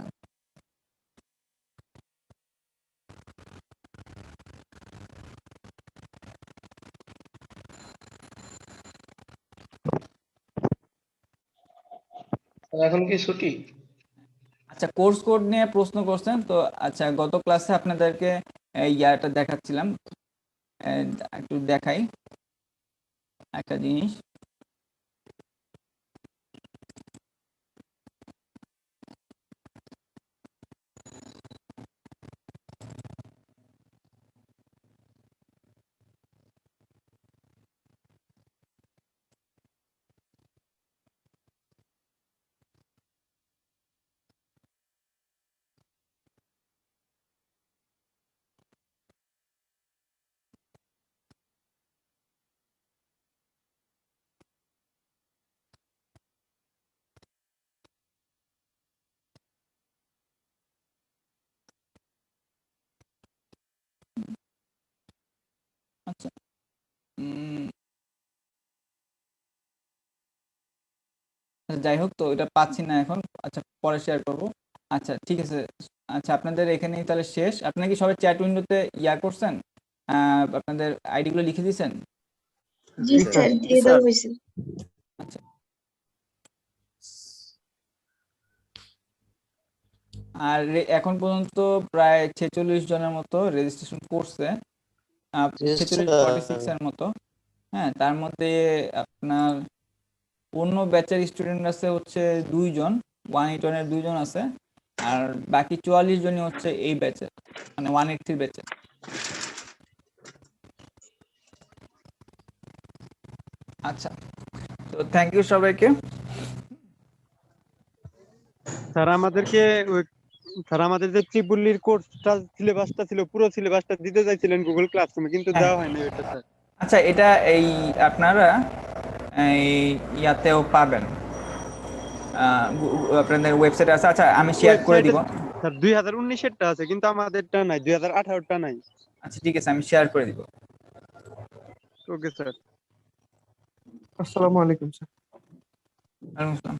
এখন কি ছুটি? আচ্ছা, কোর্স কোড নিয়ে প্রশ্ন করছেন তো। আচ্ছা, গত ক্লাসে আপনাদেরকে ইয়াটা দেখাচ্ছিলাম, একটু দেখাই একটা জিনিস। আচ্ছা, যাই হোক, তো এটা পাচ্ছি না এখন। আচ্ছা, পরে শেয়ার করব। আচ্ছা ঠিক আছে। আচ্ছা, আপনাদের এখানেই তাহলে শেষ। আপনারা কি সবাই চ্যাট উইন্ডোতে ইয়া করছেন, আপনাদের আইডি গুলো লিখে দিয়েছেন? জি স্যার, দিয়ে দেওয়া হয়েছে। আচ্ছা, আর এখন পর্যন্ত প্রায় 46 জনের মতো রেজিস্ট্রেশন করছে, 46-46 এর মতো। হ্যাঁ, তার মধ্যে আপনার অন্য ব্যাচের স্টুডেন্ট আছে হচ্ছে 2 জন, 181 এর 2 জন আছে, আর বাকি 44 জনই হচ্ছে এই ব্যাচে, মানে 183 ব্যাচে। আচ্ছা, তো থ্যাংক ইউ সবাইকে। স্যার আমাদেরকে স্যার আমাদের যে ত্রিপুলির কোর্সটা সিলেবাসটা ছিল, পুরো সিলেবাসটা দিতে চাইছিলেন গুগল ক্লাসরুমে, কিন্তু হ্যাঁ। দেওয়া হয়নি ওইটা স্যার। আচ্ছা, এটা এই আপনারা এই ইয়াতেও পাবেন, আপনাদের ওয়েবসাইটে আছে। আচ্ছা, আমি শেয়ার করে দিব। স্যার 2019-এরটা আছে, কিন্তু আমাদেরটা নাই, 2018-টা নাই। আচ্ছা ঠিক আছে, আমি শেয়ার করে দিব। Okay sir. আসসালামু আলাইকুম স্যার। ওয়ালাইকুম আসসালাম।